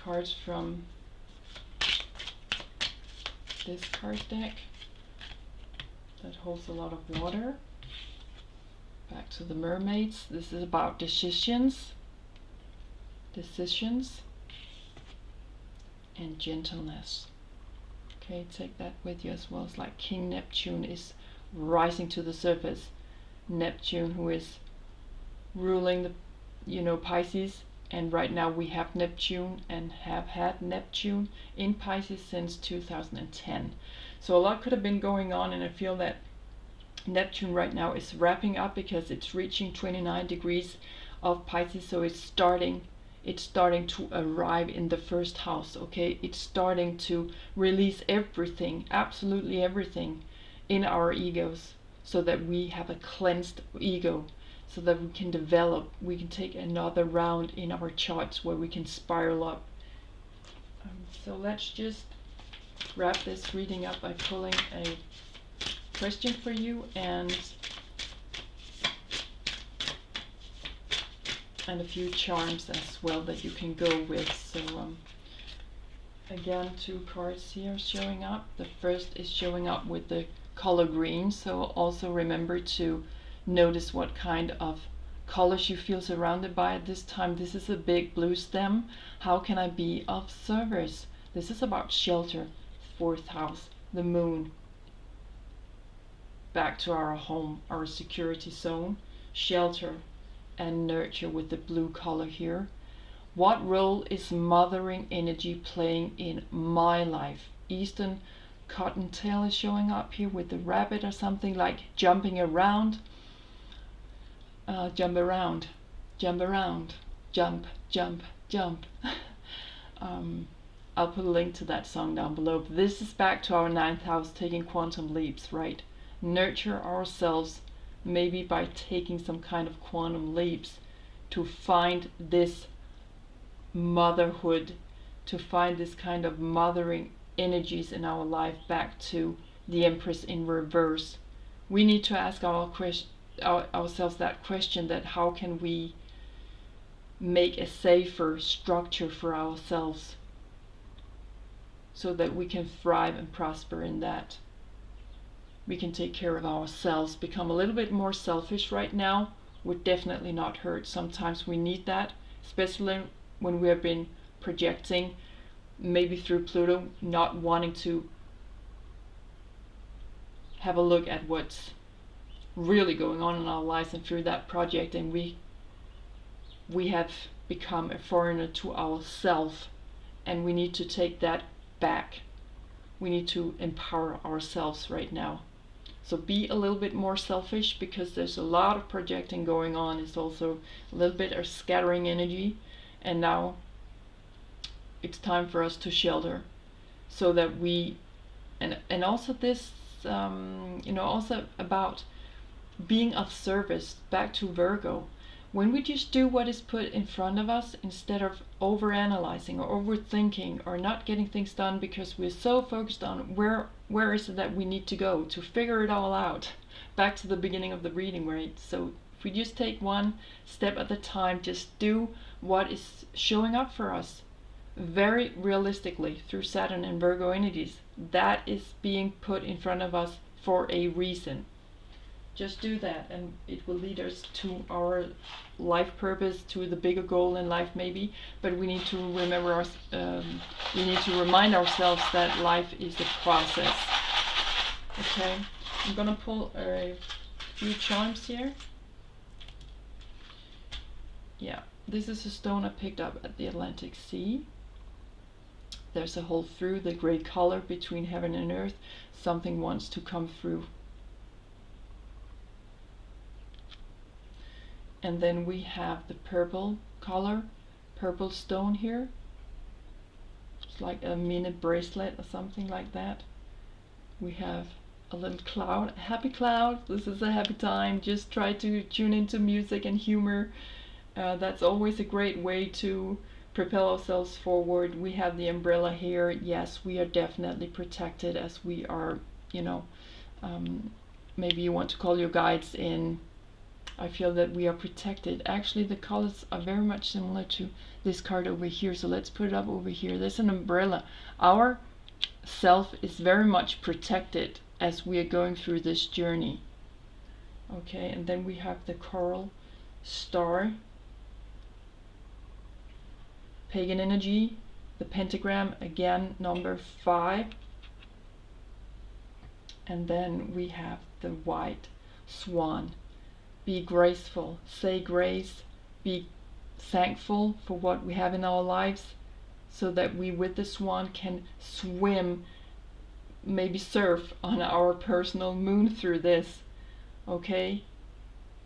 cards from this card deck that holds a lot of water. Back to the mermaids. This is about decisions and gentleness. Okay, take that with you as well. It's like King Neptune is rising to the surface. Neptune, who is ruling the Pisces, and right now we have Neptune and have had Neptune in Pisces since 2010. So a lot could have been going on, and I feel that Neptune right now is wrapping up because it's reaching 29 degrees of Pisces, so it's starting to arrive in the first house. Okay, it's starting to release everything, absolutely everything in our egos, so that we have a cleansed ego, so that we can take another round in our charts where we can spiral up. So let's just wrap this reading up by pulling a question for you and a few charms as well that you can go with. So again, 2 cards here showing up. The first is showing up with the color green, so also remember to notice what kind of colors you feel surrounded by at this time. This is a big blue stem. How can I be of service? This is about shelter. 4th house, the moon. Back to our home, our security zone, shelter and nurture with the blue color here. What role is mothering energy playing in my life? Eastern cottontail is showing up here with the rabbit or something, like jumping around. Jump around, jump around, jump, jump, jump. I'll put a link to that song down below. But this is back to our 9th house, taking quantum leaps, right? Nurture ourselves, maybe by taking some kind of quantum leaps to find this motherhood, to find this kind of mothering energies in our life. Back to the Empress in reverse. We need to ask ourselves that question, that how can we make a safer structure for ourselves so that we can thrive and prosper in that. We can take care of ourselves, become a little bit more selfish right now. We're definitely not hurt. Sometimes we need that, especially when we have been projecting, maybe through Pluto, not wanting to have a look at what's really going on in our lives, and through that project, and we have become a foreigner to ourselves, and we need to take that back. We need to empower ourselves right now. So be a little bit more selfish, because there's a lot of projecting going on. It's also a little bit of scattering energy, and now it's time for us to shelter, so that we and also this also about being of service. Back to Virgo. When we just do what is put in front of us, instead of overanalyzing or overthinking or not getting things done because we're so focused on where is it that we need to go to figure it all out. Back to the beginning of the reading, right? So if we just take one step at a time, just do what is showing up for us very realistically through Saturn and Virgo energies. That is being put in front of us for a reason. Just do that, and it will lead us to our life purpose, to the bigger goal in life maybe. But we need to remember we need to remind ourselves that life is a process. Okay, I'm gonna pull a few charms here. Yeah, this is a stone I picked up at the Atlantic Sea. There's a hole through the gray color between heaven and earth. Something wants to come through. And then we have the purple color, purple stone here. It's like a mini bracelet or something like that. We have a little cloud, a happy cloud. This is a happy time. Just try to tune into music and humor. That's always a great way to propel ourselves forward. We have the umbrella here. Yes, we are definitely protected, as we are, you know, maybe you want to call your guides in. I feel that we are protected. Actually, the colors are very much similar to this card over here, so let's put it up over here. There's an umbrella. Our self is very much protected as we are going through this journey. Okay, and then we have the coral star, pagan energy, the pentagram, again number 5, and then we have the white swan. Be graceful, say grace, be thankful for what we have in our lives, so that we with the swan can swim, maybe surf on our personal moon through this. Okay,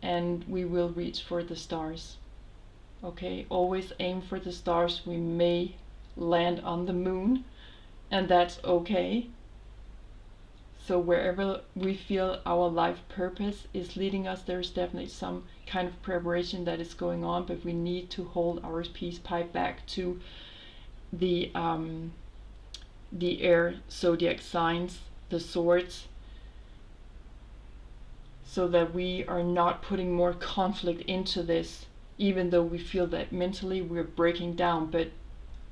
and we will reach for the stars. Okay, always aim for the stars. We may land on the moon, and that's okay. So wherever we feel our life purpose is leading us, there's definitely some kind of preparation that is going on, but we need to hold our peace, pipe back to the air zodiac signs, the swords, so that we are not putting more conflict into this, even though we feel that mentally we're breaking down. But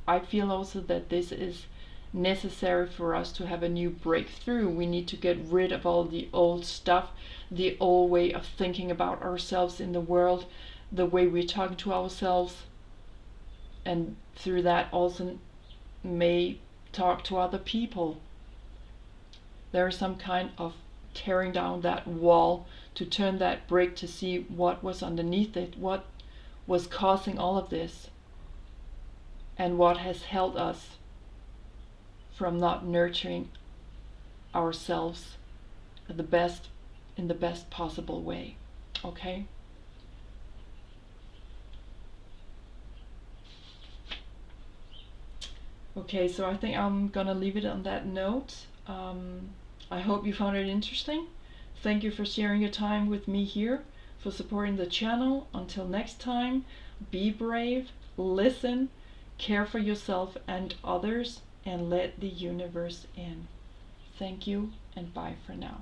I feel also that this is necessary for us to have a new breakthrough. We need to get rid of all the old stuff, the old way of thinking about ourselves in the world, the way we talk to ourselves, and through that also may talk to other people. There is some kind of tearing down that wall, to turn that brick, to see what was underneath it, what was causing all of this, and what has held us from not nurturing ourselves in the best possible way. Okay? Okay, so I think I'm gonna leave it on that note. I hope you found it interesting. Thank you for sharing your time with me here, for supporting the channel. Until next time, be brave, listen, care for yourself and others, and let the universe in. Thank you, and bye for now.